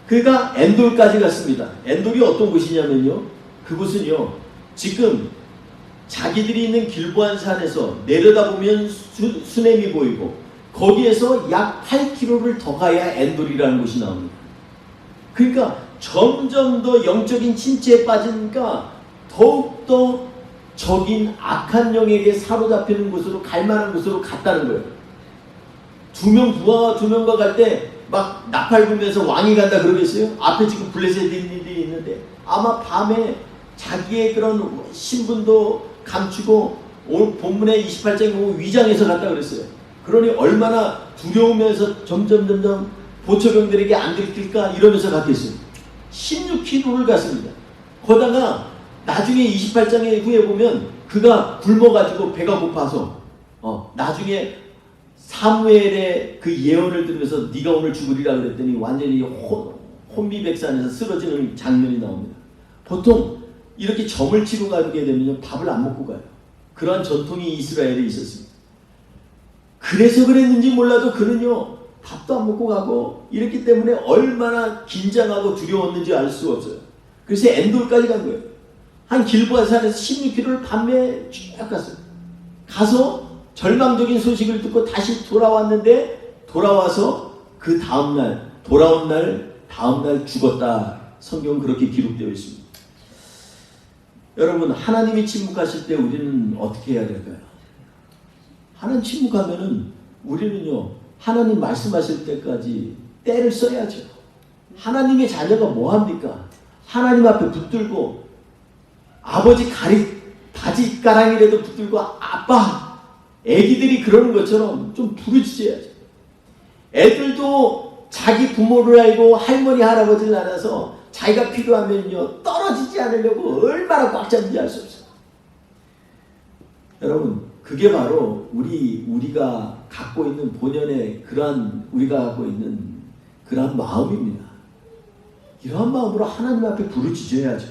그가 엔돌까지 갔습니다. 엔돌이 어떤 곳이냐면요, 그곳은요 지금 자기들이 있는 길보안 산에서 내려다보면 수넴이 보이고 거기에서 약 8km를 더 가야 엔돌이라는 곳이 나옵니다. 그러니까 점점 더 영적인 침체에 빠지니까 더욱더 적인 악한 영에게 사로잡히는 곳으로, 갈 만한 곳으로 갔다는 거예요. 부하가 2명과 갈 때 막 나팔 불면서 왕이 간다 그러겠어요? 앞에 지금 블레셋인들이 있는데 아마 밤에 자기의 그런 신분도 감추고 오늘 본문에 28장에 보면 위장해서 갔다 그랬어요. 그러니 얼마나 두려우면서 점점 보초병들에게 안 들킬까 이러면서 갔겠어요. 16km를 갔습니다. 거다가 나중에 28장에 후에 보면 그가 굶어가지고 배가 고파서 나중에 사무엘의 그 예언을 들으면서 네가 오늘 죽으리라 그랬더니 완전히 혼미백산에서 쓰러지는 장면이 나옵니다. 보통 이렇게 점을 치고 가게 되면 밥을 안 먹고 가요. 그러한 전통이 이스라엘에 있었습니다. 그래서 그랬는지 몰라도 그는요 밥도 안 먹고 가고 이랬기 때문에 얼마나 긴장하고 두려웠는지 알 수가 없어요. 그래서 엔돌까지 간 거예요. 한 길보아 산에서 16km를 밤에 쭉 갔어요. 가서 절망적인 소식을 듣고 다시 돌아왔는데 돌아와서 그 다음날 다음날 죽었다. 성경은 그렇게 기록되어 있습니다. 여러분, 하나님이 침묵하실 때 우리는 어떻게 해야 될까요? 하나님 침묵하면은 우리는요 하나님 말씀하실 때까지 때를 써야죠. 하나님의 자녀가 뭐합니까? 하나님 앞에 붙들고 아버지 바지 가랑이라도 붙들고 아빠, 애기들이 그러는 것처럼 좀 부르짖어야죠. 애들도 자기 부모를 알고 할머니 할아버지를 알아서 자기가 필요하면요 떨어지지 않으려고 얼마나 꽉 잡는지 알 수 없어요. 여러분, 그게 바로 우리가 갖고 있는 본연의 우리가 갖고 있는 그러한 마음입니다. 이러한 마음으로 하나님 앞에 부르짖어야죠.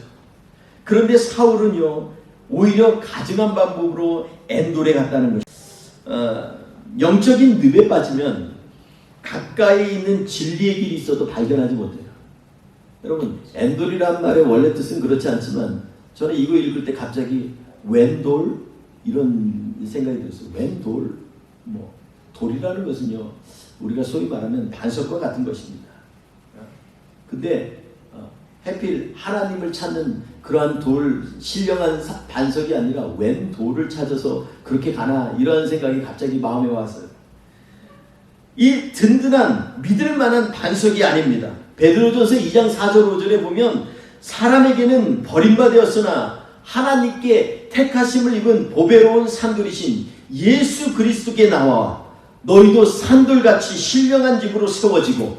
그런데 사울은요 오히려 가증한 방법으로 엔돌에 갔다는 것입니다. 영적인 늪에 빠지면 가까이 있는 진리의 길이 있어도 발견하지 못해요. 여러분, 엔돌이라는 말의 원래 뜻은 그렇지 않지만 저는 이거 읽을 때 갑자기 웬돌 이런 생각이 들었어요. 웬돌, 돌이라는 것은요 우리가 소위 말하면 반석과 같은 것입니다. 근데 해필 하나님을 찾는 그러한 신령한 반석이 아니라 웬 돌을 찾아서 그렇게 가나 이런 생각이 갑자기 마음에 왔어요. 이 든든한 믿을 만한 반석이 아닙니다. 베드로전서 2장 4절 5절에 보면 사람에게는 버림받았으나 하나님께 택하심을 입은 보배로운 산돌이신 예수 그리스도께 나와 너희도 산돌같이 신령한 집으로 세워지고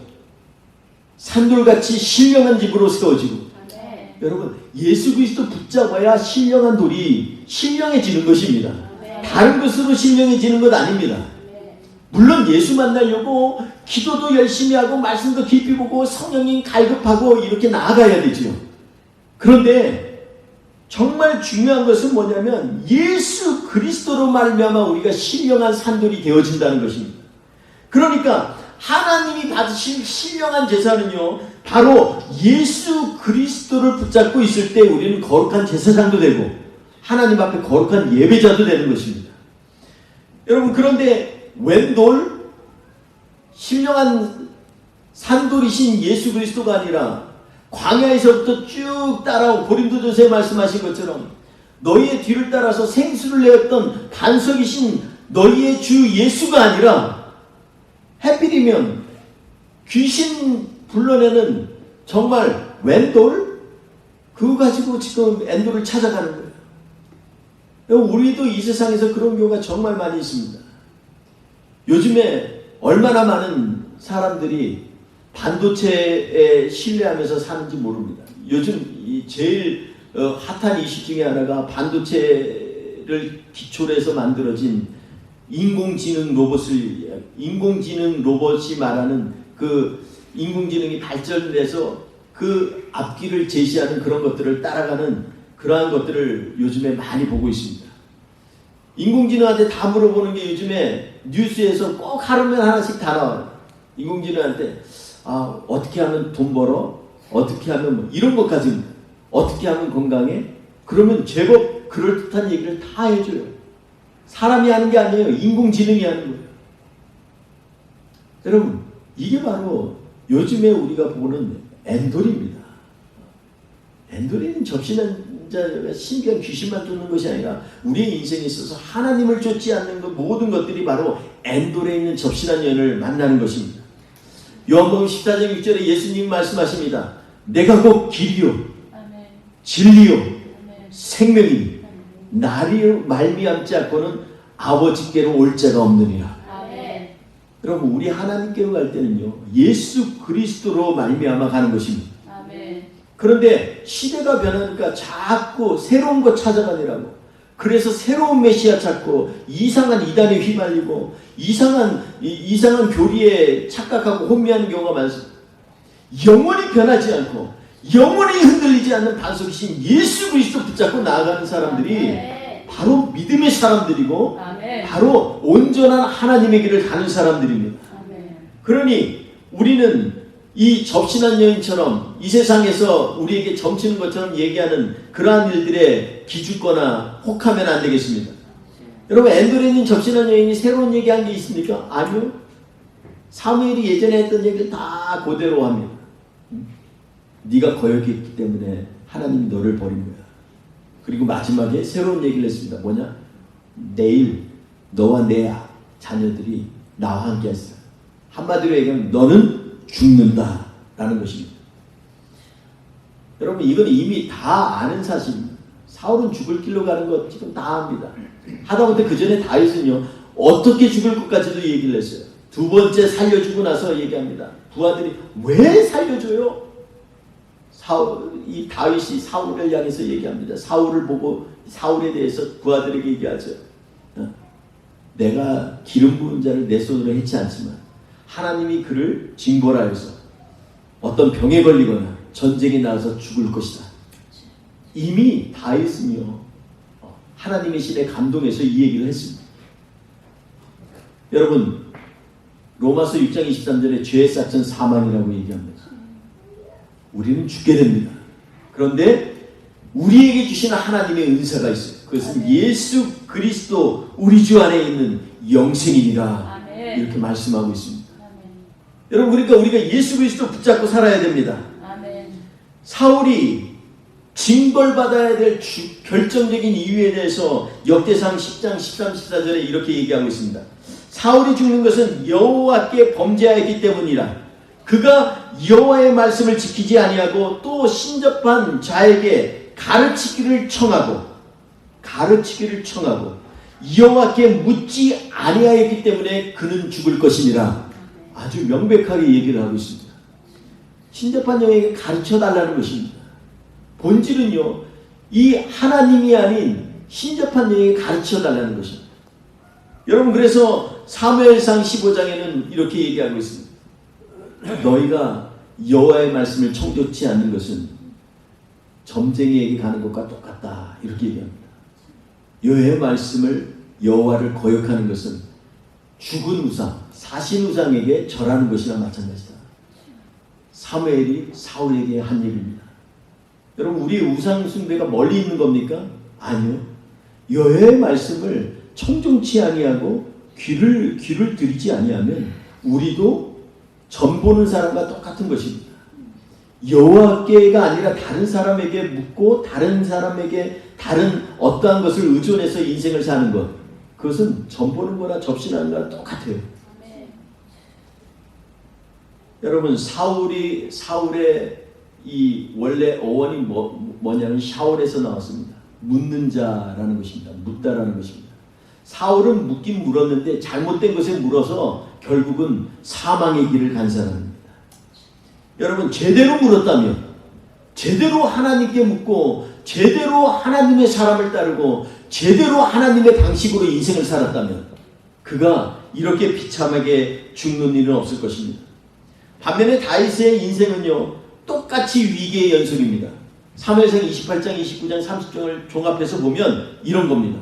산돌같이 신령한 집으로 세워지고 아멘. 여러분 예수 그리스도 붙잡아야 신령한 돌이 신령해지는 것입니다. 아멘. 다른 것으로 신령해지는 것 아닙니다. 아멘. 물론 예수 만나려고 기도도 열심히 하고 말씀도 깊이 보고 성령님 갈급하고 이렇게 나아가야 되죠. 그런데 정말 중요한 것은 뭐냐면 예수 그리스도로 말미암아 우리가 신령한 산돌이 되어진다는 것입니다. 그러니까 하나님이 받으신 신령한 제사는요 바로 예수 그리스도를 붙잡고 있을 때 우리는 거룩한 제사장도 되고 하나님 앞에 거룩한 예배자도 되는 것입니다. 여러분 그런데 웬돌 신령한 산돌이신 예수 그리스도가 아니라 광야에서부터 쭉 따라온 고린도전서에 말씀하신 것처럼 너희의 뒤를 따라서 생수를 내었던 반석이신 너희의 주 예수가 아니라 하필이면 귀신 불러내는 정말 웬돌? 그거 가지고 지금 엔돌을 찾아가는 거예요. 우리도 이 세상에서 그런 경우가 정말 많이 있습니다. 요즘에 얼마나 많은 사람들이 반도체에 신뢰하면서 사는지 모릅니다. 요즘 이 제일 핫한 이슈 중에 하나가 반도체를 기초로 해서 만들어진 인공지능 로봇이 말하는 그 인공지능이 발전돼서 그 앞길을 제시하는 그런 것들을 따라가는 그러한 것들을 요즘에 많이 보고 있습니다. 인공지능한테 다 물어보는 게 요즘에 뉴스에서 꼭 하루면 하나씩 다 나와요. 인공지능한테 어떻게 하면 돈 벌어? 어떻게 하면 뭐 이런 것까지 어떻게 하면 건강해? 그러면 제법 그럴듯한 얘기를 다 해줘요. 사람이 하는 게 아니에요. 인공지능이 하는 거예요. 여러분 이게 바로 요즘에 우리가 보는 엔돌입니다. 엔돌이는 접신자가 신비한 귀신만 쫓는 것이 아니라 우리의 인생에 있어서 하나님을 쫓지 않는 것 모든 것들이 바로 엔돌에 있는 접신한 연을 만나는 것입니다. 요한복음 14장 6절에 예수님 말씀하십니다. 내가 곧 길이요 아멘. 진리요 아멘. 생명이니 나리로 말미암지 않고는 아버지께로 올 자가 없느니라. 아멘. 여러분 우리 하나님께로 갈 때는요 예수 그리스도로 말미암아 가는 것입니다. 아멘. 그런데 시대가 변하니까 자꾸 새로운 것 찾아가느라고 그래서 새로운 메시아 찾고 이상한 이단에 휘말리고 이상한 교리에 착각하고 혼미하는 경우가 많습니다. 영원히 변하지 않고 영원히 흔들리지 않는 반석이신 예수 그리스도 붙잡고 나아가는 사람들이 아멘. 바로 믿음의 사람들이고 아멘. 바로 온전한 하나님의 길을 가는 사람들입니다. 아멘. 그러니 우리는 이 접신한 여인처럼 이 세상에서 우리에게 점치는 것처럼 얘기하는 그러한 일들에 기죽거나 혹하면 안 되겠습니다. 여러분 엔돌에 있는 접신한 여인이 새로운 얘기한 게 있습니까? 아니요. 사무엘이 예전에 했던 얘기를 다 그대로 합니다. 네가 거역했기 때문에 하나님이 너를 버린 거야. 그리고 마지막에 새로운 얘기를 했습니다. 뭐냐? 내일 너와 내 자녀들이 나와 함께 했어요. 한마디로 얘기하면 너는 죽는다 라는 것입니다. 여러분 이건 이미 다 아는 사실입니다. 사울은 죽을 길로 가는 것 지금 다 압니다. 하다못해 그 전에 다윗은요 어떻게 죽을 것까지도 얘기를 했어요. 두 번째 살려주고 나서 얘기합니다. 부하들이 왜 살려줘요? 이 다윗이 사울을 향해서 얘기합니다. 사울을 보고 사울에 대해서 부하들에게 얘기하죠. 내가 기름 부은 자를 내 손으로 해치 않지만 하나님이 그를 징벌하여서 어떤 병에 걸리거나 전쟁에 나가서 죽을 것이다. 이미 다윗은요 하나님의 신에 감동해서 이 얘기를 했습니다. 여러분 로마서 6장 23절에 죄의 싹은 사망이라고 얘기합니다. 우리는 죽게 됩니다. 그런데 우리에게 주시는 하나님의 은사가 있어요. 그것은 예수 그리스도 우리 주 안에 있는 영생이니라. 아멘. 이렇게 말씀하고 있습니다. 아멘. 여러분 그러니까 우리가 예수 그리스도 붙잡고 살아야 됩니다. 아멘. 사울이 징벌받아야 될 결정적인 이유에 대해서 역대상 10장 13, 14절에 이렇게 얘기하고 있습니다. 사울이 죽는 것은 여호와께 범죄하였기 때문이라. 그가 여호와의 말씀을 지키지 아니하고 또 신접한 자에게 가르치기를 청하고 여호와께 묻지 아니하였기 때문에 그는 죽을 것이니라. 아주 명백하게 얘기를 하고 있습니다. 신접한 여에게 가르쳐 달라는 것입니다. 본질은요, 이 하나님이 아닌 신접한 여에게 가르쳐 달라는 것입니다. 여러분, 그래서 사무엘상 15장에는 이렇게 얘기하고 있습니다. 너희가 여호와의 말씀을 청종치 않는 것은 점쟁이에게 가는 것과 똑같다, 이렇게 얘기합니다. 여호와의 말씀을, 여호와를 거역하는 것은 죽은 우상, 사신 우상에게 절하는 것이나 마찬가지다. 사무엘이 사울에게 한 얘기입니다. 여러분, 우리 우상 숭배가 멀리 있는 겁니까? 아니요. 여호와의 말씀을 청종치 아니하고 귀를 들이지 아니하면 우리도 전 보는 사람과 똑같은 것입니다. 여호와께가 아니라 다른 사람에게 묻고 다른 사람에게 다른 어떠한 것을 의존해서 인생을 사는 것, 그것은 전 보는 거나 접신하는 거나 똑같아요. 여러분, 사울의 이 원래 어원이 뭐냐면 샤울에서 나왔습니다. 묻는 자라는 것입니다. 묻다라는 것입니다. 사울은 묻긴 물었는데 잘못된 것에 물어서 결국은 사망의 길을 간 사람입니다. 여러분, 제대로 물었다면, 제대로 하나님께 묻고 제대로 하나님의 사람을 따르고 제대로 하나님의 방식으로 인생을 살았다면 그가 이렇게 비참하게 죽는 일은 없을 것입니다. 반면에 다윗의 인생은요, 똑같이 위기의 연속입니다. 사무엘상 28장, 29장, 30장을 종합해서 보면 이런 겁니다.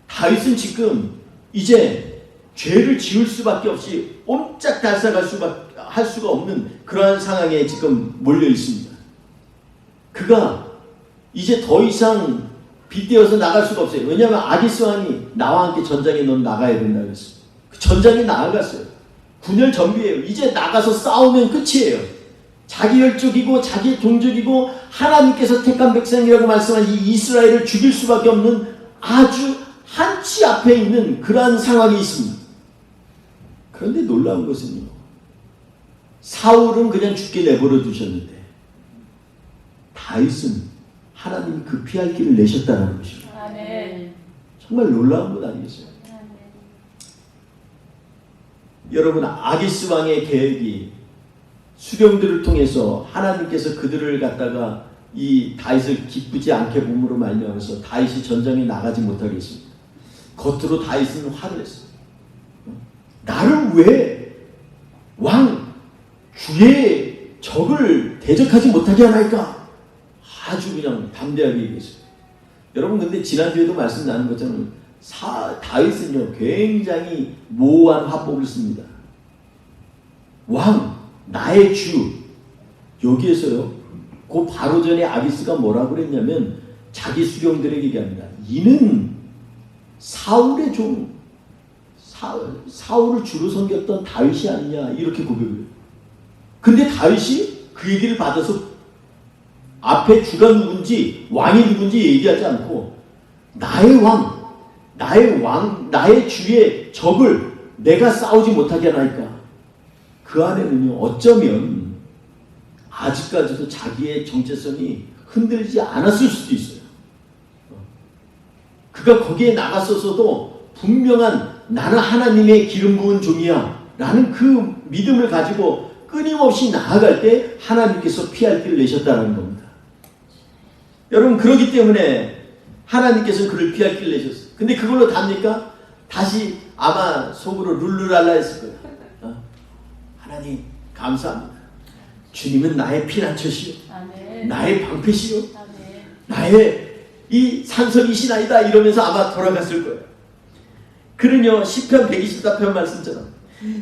다윗은 지금 이제 죄를 지을 수밖에 없이 옴짝달싹할 수가 없는 그러한 상황에 지금 몰려 있습니다. 그가 이제 더 이상 빗대어서 나갈 수가 없어요. 왜냐하면 아기스 왕이 나와 함께 전장에 넌 나가야 된다 그랬어요. 그 전장에 나아갔어요. 분열 전비예요. 이제 나가서 싸우면 끝이에요. 자기 혈족이고 자기 동족이고 하나님께서 택한 백성이라고 말씀한 이 이스라엘을 죽일 수밖에 없는 아주 한치 앞에 있는 그러한 상황이 있습니다. 그런데 놀라운 것은요, 사울은 그냥 죽게 내버려 두셨는데 다윗은 하나님이 그 피할 길을 내셨다는 것입니다. 아멘. 정말 놀라운 것 아니겠어요? 아멘. 여러분, 아기스 왕의 계획이 수령들을 통해서 하나님께서 그들을 갖다가 이 다윗을 기쁘지 않게 봄으로 말미암아서 다윗이 전장에 나가지 못하게 했습니다. 겉으로 다윗은 화를 했어요. 나를 왜 왕 주의 적을 대적하지 못하게 하나이까? 아주 그냥 담대하게 얘기했어요. 여러분, 근데 지난주에도 말씀 나눈 것처럼 다윗은요, 굉장히 모호한 화법을 씁니다. 왕, 나의 주. 여기에서요, 그 바로 전에 아기스가 뭐라고 그랬냐면 자기 수령들에게 얘기합니다. 이는 사울의 종, 사울을 주로 섬겼던 다윗이 아니냐, 이렇게 고백을 해요. 근데 다윗이 그 얘기를 받아서 앞에 주가 누군지 왕이 누군지 얘기하지 않고 나의 왕, 나의 주의 적을 내가 싸우지 못하게 하나이까? 그 안에는요, 어쩌면 아직까지도 자기의 정체성이 흔들리지 않았을 수도 있어요. 그가 거기에 나갔었어도 분명한 나는 하나님의 기름 부은 종이야 라는 그 믿음을 가지고 끊임없이 나아갈 때 하나님께서 피할 길을 내셨다는 겁니다. 여러분, 그렇기 때문에 하나님께서 그를 피할 길을 내셨어요. 근데 그걸로 답니까? 다시 아마 속으로 룰루랄라 했을 거예요. 하나님 감사합니다. 주님은 나의 피난처시요, 아멘. 나의 방패시요, 아멘. 나의 이 산성이시나이다, 이러면서 아마 돌아갔을 거예요. 그는요, 시편 124편 말씀처럼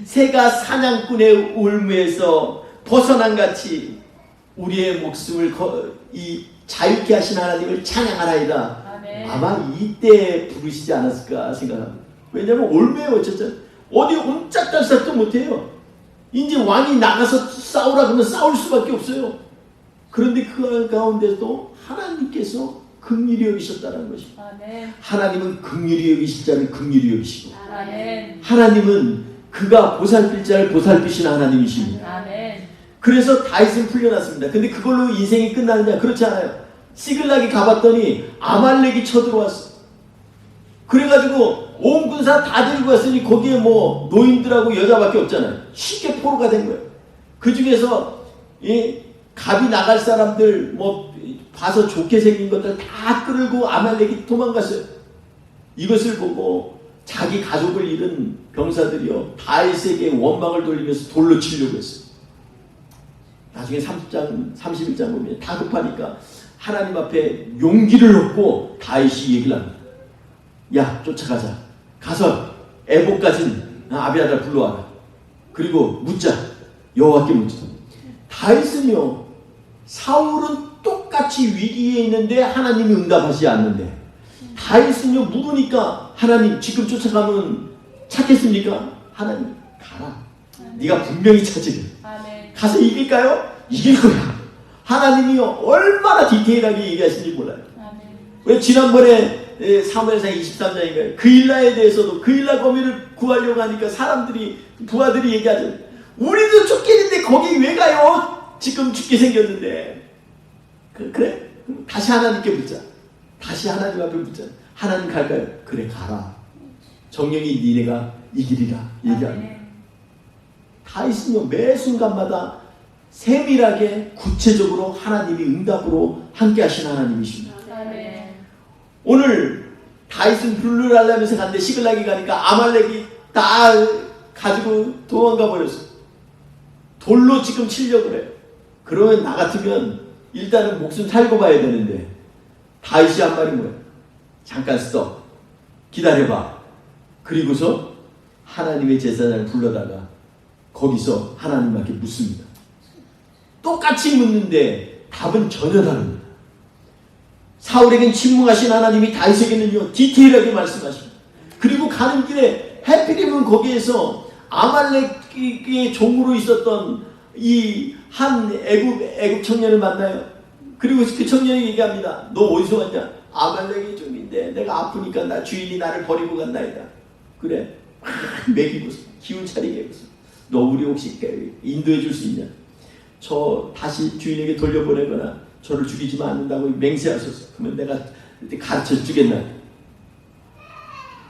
새가 사냥꾼의 울무에서 벗어난 같이 우리의 목숨을 자유케 하신 하나님을 찬양하나이다. 아멘. 아마 이때 부르시지 않았을까 생각합니다. 왜냐하면 올무에 어쨌든 어디 옴짝달싹도 못해요. 이제 왕이 나가서 싸우라 그러면 싸울 수밖에 없어요. 그런데 그 가운데도 하나님께서 긍휼히 여기셨다는 것입니다. 아멘. 하나님은 긍휼히 여기실 자를 긍휼히 여기시고, 아멘. 하나님은 그가 보살필 자를 보살피시는 하나님이십니다. 아멘. 그래서 다윗은 풀려났습니다. 근데 그걸로 인생이 끝나느냐? 그렇지 않아요. 시글락이 가봤더니 아말렉이 쳐들어왔어. 그래가지고 온 군사 다 데리고 왔으니 거기에 뭐 노인들하고 여자밖에 없잖아요. 쉽게 포로가 된 거예요. 그 중에서 이 갑이 나갈 사람들 뭐 봐서 좋게 생긴 것들 다 끌고 아말렉이 도망갔어요. 이것을 보고 자기 가족을 잃은 병사들이요 다윗에게 원망을 돌리면서 돌로 치려고 했어요. 나중에 31장 보면 다급하니까 하나님 앞에 용기를 얻고 다윗이 얘기를 합니다. 야, 쫓아가자. 가서 에봇 가진 아비아달 불러와라. 그리고 묻자. 여호와께 묻자. 다윗은요, 사울은 똑같이 위기에 있는데 하나님이 응답하지 않는데, 다윗은요, 물으니까 하나님 지금 쫓아가면 찾겠습니까? 하나님 가라. 네가 분명히 찾으리. 가서 이길까요? 이길 거야. 하나님이요, 얼마나 디테일하게 얘기하시는지 몰라요. 왜 지난번에 사무엘상 23장인가요? 그일라에 대해서도 그일라 거미를 구하려고 하니까 사람들이 부하들이 얘기하죠. 우리도 죽겠는데 거기 왜 가요? 지금 죽게 생겼는데. 그래? 다시 하나님께 묻자. 다시 하나님 앞에 묻자. 하나님 갈까요? 그래 가라. 정령이 니네가 이기리라 얘기합니다. 다윗은요 매 순간마다 세밀하게 구체적으로 하나님이 응답으로 함께 하신 하나님이십니다. 오늘 다윗은 불을 하려면서 갔는데 시글락이 가니까 아말렉이 다 가지고 도망가 버렸어. 돌로 지금 치려고 그래요. 그러면 나 같으면 일단은 목숨 살고 봐야 되는데 다윗이 한 말이 뭐예요? 잠깐 스톱. 기다려봐. 그리고서 하나님의 제사장을 불러다가 거기서 하나님께 묻습니다. 똑같이 묻는데 답은 전혀 다릅니다. 사울에겐 침묵하신 하나님이 다윗에게는요 디테일하게 말씀하십니다. 그리고 가는 길에 해필이면 거기에서 아말렉의 종으로 있었던 이 한 애굽 청년을 만나요. 그리고 그 청년이 얘기합니다. 너 어디서 왔냐? 아말렉의 종인데 내가 아프니까 나 주인이 나를 버리고 간다이다. 그래? 먹이고서 기운 차리게 해서 너 우리 혹시 인도해 줄 수 있냐? 저 다시 주인에게 돌려보내거나 저를 죽이지만 않는다고 맹세하소서. 그러면 내가 가르쳐 주겠나?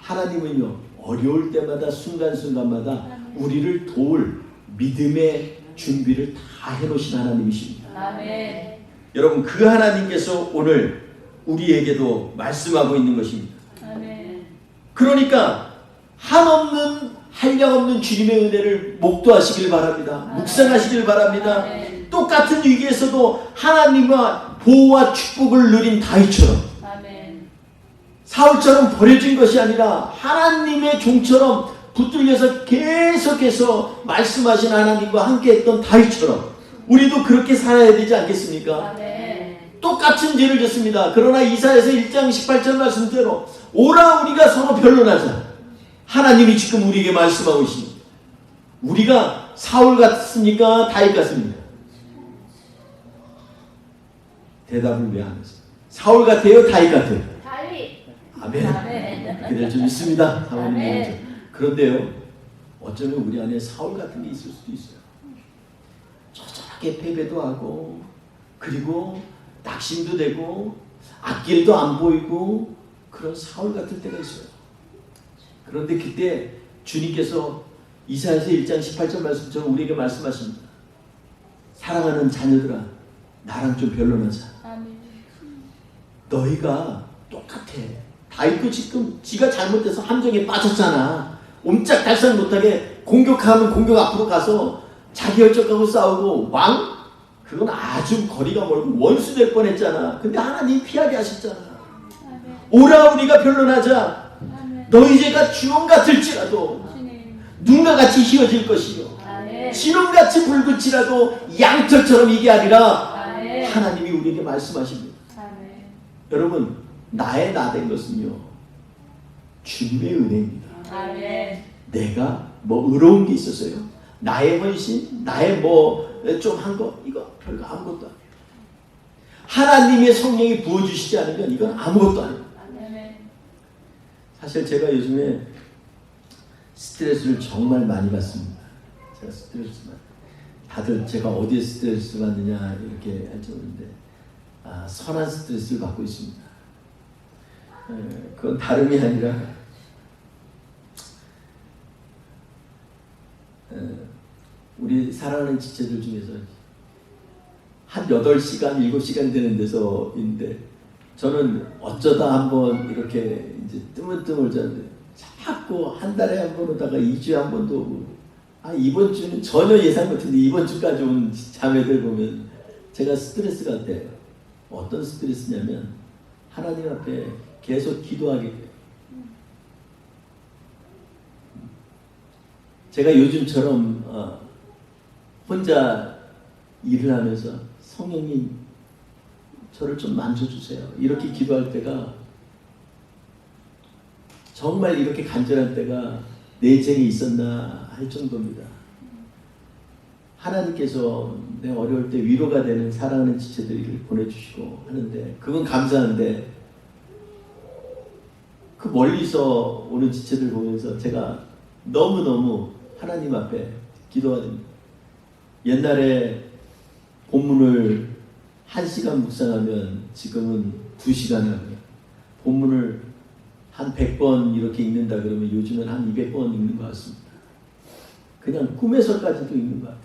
하나님은요 어려울 때마다 순간순간마다 우리를 도울 믿음의 준비를 다 해놓으신 하나님이십니다. 아멘. 여러분 그 하나님께서 오늘 우리에게도 말씀하고 있는 것입니다. 아멘. 그러니까 한없는 한량없는 주님의 은혜를 목도하시길 바랍니다. 묵상하시길 바랍니다. 아멘. 똑같은 위기에서도 하나님과 보호와 축복을 누린 다윗처럼 아멘. 사울처럼 버려진 것이 아니라 하나님의 종처럼 붙들려서 계속해서 말씀하신 하나님과 함께했던 다윗처럼 우리도 그렇게 살아야 되지 않겠습니까? 아멘. 똑같은 죄를 졌습니다. 그러나 이사야서 1장 18절 말씀대로 오라 우리가 서로 변론하자. 하나님이 지금 우리에게 말씀하고 있습니다. 우리가 사울 같습니까? 다윗 같습니까? 대답을 왜 안 하세요? 사울 같아요? 다윗 같아요? 다윗. 아멘. 아멘. 그렇게 될 줄 믿습니다. 아멘. 그런데요, 어쩌면 우리 안에 사울 같은 게 있을 수도 있어요. 조절하게 패배도 하고, 그리고 낙심도 되고, 앞길도 안 보이고, 그런 사울 같은 때가 있어요. 그런데 그때 주님께서 이사야서 1장 18절 말씀처럼 우리에게 말씀하십니다. 사랑하는 자녀들아, 나랑 좀 변론하자. 아멘. 너희가 똑같아. 다윗도 지금 지가 잘못해서 함정에 빠졌잖아. 옴짝달싹 못하게 공격하면 공격 앞으로 가서 자기 열정하고 싸우고 왕? 그건 아주 거리가 멀고 원수 될 뻔했잖아. 근데 하나님 피하게 하셨잖아. 아멘. 오라 우리가 변론하자. 아멘. 너희 죄가 주홍 같을지라도 주님. 눈과 같이 희어질 것이요 아멘. 진홍같이 붉을지라도 양털처럼 이게 아니라 아멘. 하나님이 우리에게 말씀하십니다. 아멘. 여러분 나의 나 된 것은요 주님의 은혜입니다. 아멘. 내가 뭐 의로운 게 있었어요? 나의 헌신? 나의 뭐 좀 한 거? 이거 별거 아무것도 아니에요. 하나님의 성령이 부어주시지 않으면 이건 아무것도 아니에요. 아멘. 사실 제가 요즘에 스트레스를 정말 많이 받습니다. 제가 스트레스만 다들 제가 어디에 스트레스 받느냐 이렇게 할지 모르는데 선한 스트레스를 받고 있습니다. 그건 다름이 아니라 우리 사랑하는 지체들 중에서 한 8시간, 7시간 되는 데서 있는데 저는 어쩌다 한번 이렇게 이제 뜨문뜨문 자는데 자꾸 한 달에 한 번 오다가 2주에 한 번도 오고 이번 주는 전혀 예상 못했는데 이번 주까지 온 자매들 보면 제가 스트레스가 돼요. 어떤 스트레스냐면 하나님 앞에 계속 기도하게 돼요. 제가 요즘처럼 혼자 일을 하면서 성령님 저를 좀 만져주세요 이렇게 기도할 때가 정말 이렇게 간절할 때가 내 인생에 있었나 할 정도입니다. 하나님께서 내 어려울 때 위로가 되는 사랑하는 지체들을 보내주시고 하는데 그건 감사한데 그 멀리서 오는 지체들 보면서 제가 너무너무 하나님 앞에 기도가 됩니다. 옛날에 본문을 1시간 묵상하면 지금은 2시간을 합니다. 본문을 한 100번 이렇게 읽는다 그러면 요즘은 한 200번 읽는 것 같습니다. 그냥 꿈에서까지도 읽는 것 같아요.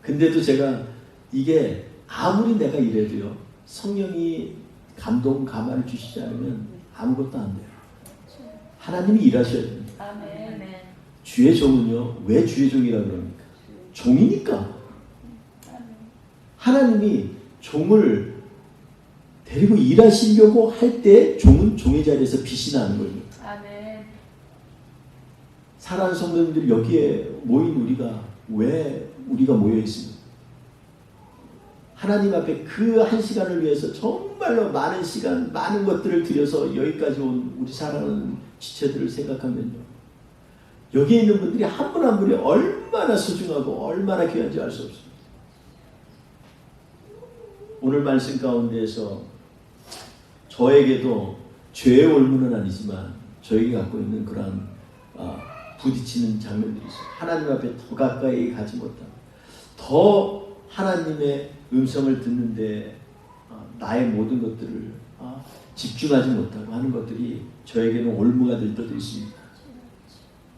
근데도 제가 이게 아무리 내가 이래도요 성령이 감동 감화를 주시지 않으면 아무것도 안 돼요. 하나님이 일하셔야 됩니다. 아멘. 주의 종은요 왜 주의 종이라고 그럽니까? 종이니까. 하나님이 종을 데리고 일하시려고 할 때 종은 종의 자리에서 빛이 나는 겁니다. 아멘. 사랑하는 성도님들 여기에 모인 우리가 왜 우리가 모여 있습니까? 하나님 앞에 그 한 시간을 위해서 정말로 많은 시간, 많은 것들을 들여서 여기까지 온 우리 사랑하는 지체들을 생각하면요. 여기에 있는 분들이 한 분 한 분이 얼마나 소중하고 얼마나 귀한지 알 수 없습니다. 오늘 말씀 가운데에서 저에게도 죄의 올무는 아니지만 저에게 갖고 있는 그런 부딪히는 장면들이 있어요. 하나님 앞에 더 가까이 가지 못하고 더 하나님의 음성을 듣는데 나의 모든 것들을 집중하지 못하고 하는 것들이 저에게는 올무가 될 때도 있습니다.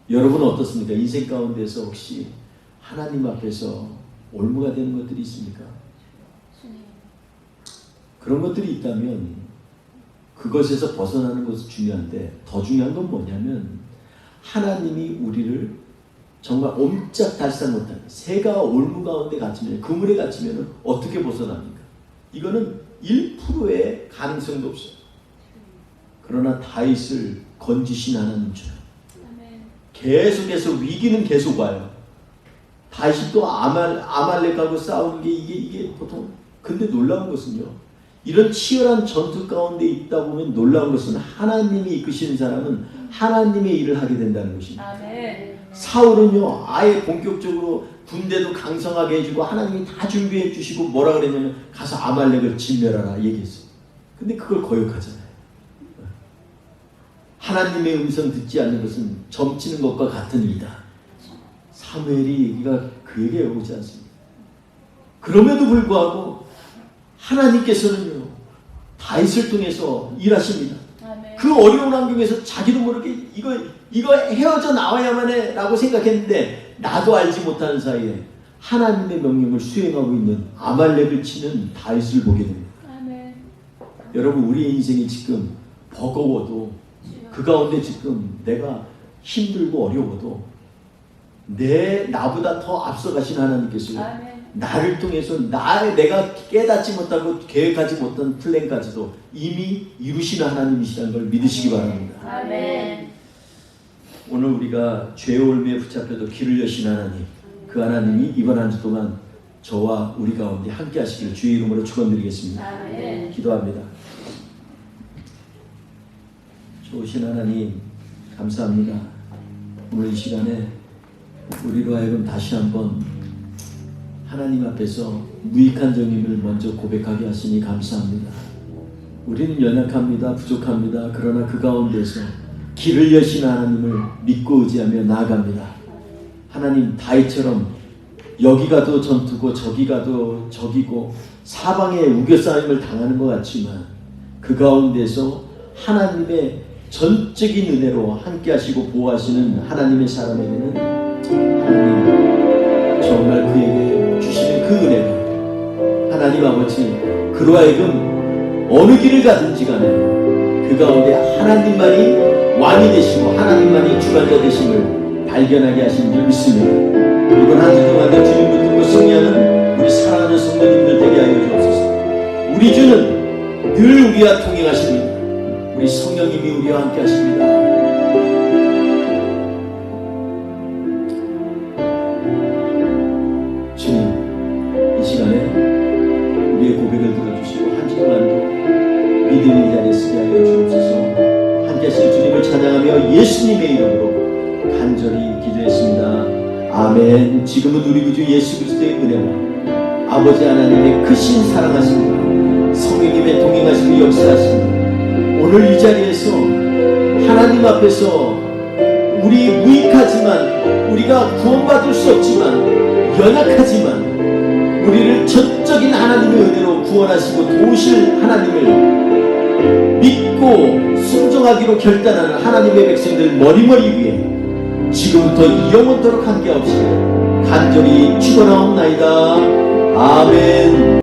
여러분은 어떻습니까? 인생 가운데서 혹시 하나님 앞에서 올무가 되는 것들이 있습니까? 그런 것들이 있다면 그것에서 벗어나는 것이 중요한데 더 중요한 건 뭐냐면 하나님이 우리를 정말 옴짝달싹 못하게 새가 올무 가운데 갇히면 그물에 갇히면 어떻게 벗어납니까? 이거는 1%의 가능성도 없어요. 그러나 다윗을 건지신 하나님처럼 계속해서 위기는 계속 와요. 다윗이 또 아말렉하고 싸우는 게 이게 보통 근데 놀라운 것은요. 이런 치열한 전투 가운데 있다 보면 놀라운 것은 하나님이 이끄시는 사람은 하나님의 일을 하게 된다는 것입니다. 아멘. 사울은요 아예 본격적으로 군대도 강성하게 해주고 하나님이 다 준비해 주시고 뭐라 그랬냐면 가서 아말렉을 진멸하라 얘기했어요. 근데 그걸 거역하잖아요. 하나님의 음성 듣지 않는 것은 점치는 것과 같은 일이다. 사무엘이 얘기가 그 얘기에 오지 않습니다. 그럼에도 불구하고 하나님께서는요 다윗을 통해서 일하십니다. 아멘. 그 어려운 환경에서 자기도 모르게 이거 헤어져 나와야만 해 라고 생각했는데 나도 알지 못하는 사이에 하나님의 명령을 수행하고 있는 아말렉을 치는 다윗을 보게 됩니다. 아멘. 여러분 우리의 인생이 지금 버거워도 그 가운데 지금 내가 힘들고 어려워도 나보다 더 앞서가신 하나님께서 아멘. 나를 통해서 내가 깨닫지 못하고 계획하지 못한 플랜까지도 이미 이루시는 하나님이시라는 걸 믿으시기 바랍니다. 아멘. 오늘 우리가 죄의 올무에 붙잡혀도 길을 여신 하나님, 그 하나님이 이번 한 주 동안 저와 우리 가운데 함께 하시기를 주의 이름으로 축원드리겠습니다. 아멘. 기도합니다. 좋으신 하나님 감사합니다. 오늘 이 시간에 우리로 하여금 다시 한번 하나님 앞에서 무익한 정임을 먼저 고백하게 하시니 감사합니다. 우리는 연약합니다. 부족합니다. 그러나 그 가운데서 길을 여신 하나님을 믿고 의지하며 나아갑니다. 하나님 다윗처럼 여기 가도 전투고 저기 가도 적이고 사방에 우겨싸임을 당하는 것 같지만 그 가운데서 하나님의 전적인 은혜로 함께 하시고 보호하시는 하나님의 사람에게는 하나님 정말 그에게 주시는 그 은혜가 하나님 아버지 그로 하여금 어느 길을 가든지 간에 그 가운데 하나님만이 왕이 되시고 하나님만이 주관자 되심을 발견하게 하신 줄 믿습니다. 이번 한 주 동안도 주님을 듣고 승리하는 우리 사랑하는 성도님들 되게 하여 주옵소서. 우리 주는 늘 우리와 동행하십니다. 우리 성령님이 우리와 함께 하십니다. 주님, 이 시간에 우리의 고백을 들어주시고 한 주 동안도 믿음의 자리에 서게 하여 주옵소서. 함께 하실 주님을 찬양하며 예수님의 이름으로 간절히 기도했습니다. 아멘. 지금은 우리 구주 예수 그리스도의 은혜와 아버지 하나님의 크신 사랑하심과 성령님의 동행하심이 역사하심과 오늘 이 자리에서 하나님 앞에서 우리 무익하지만 우리가 구원받을 수 없지만 연약하지만 우리를 전적인 하나님의 은혜로 구원하시고 도우실 하나님을 믿고 순종하기로 결단하는 하나님의 백성들 머리머리 위에 지금부터 영원토록 함께 하옵시고 간절히 축원하옵나이다. 아멘.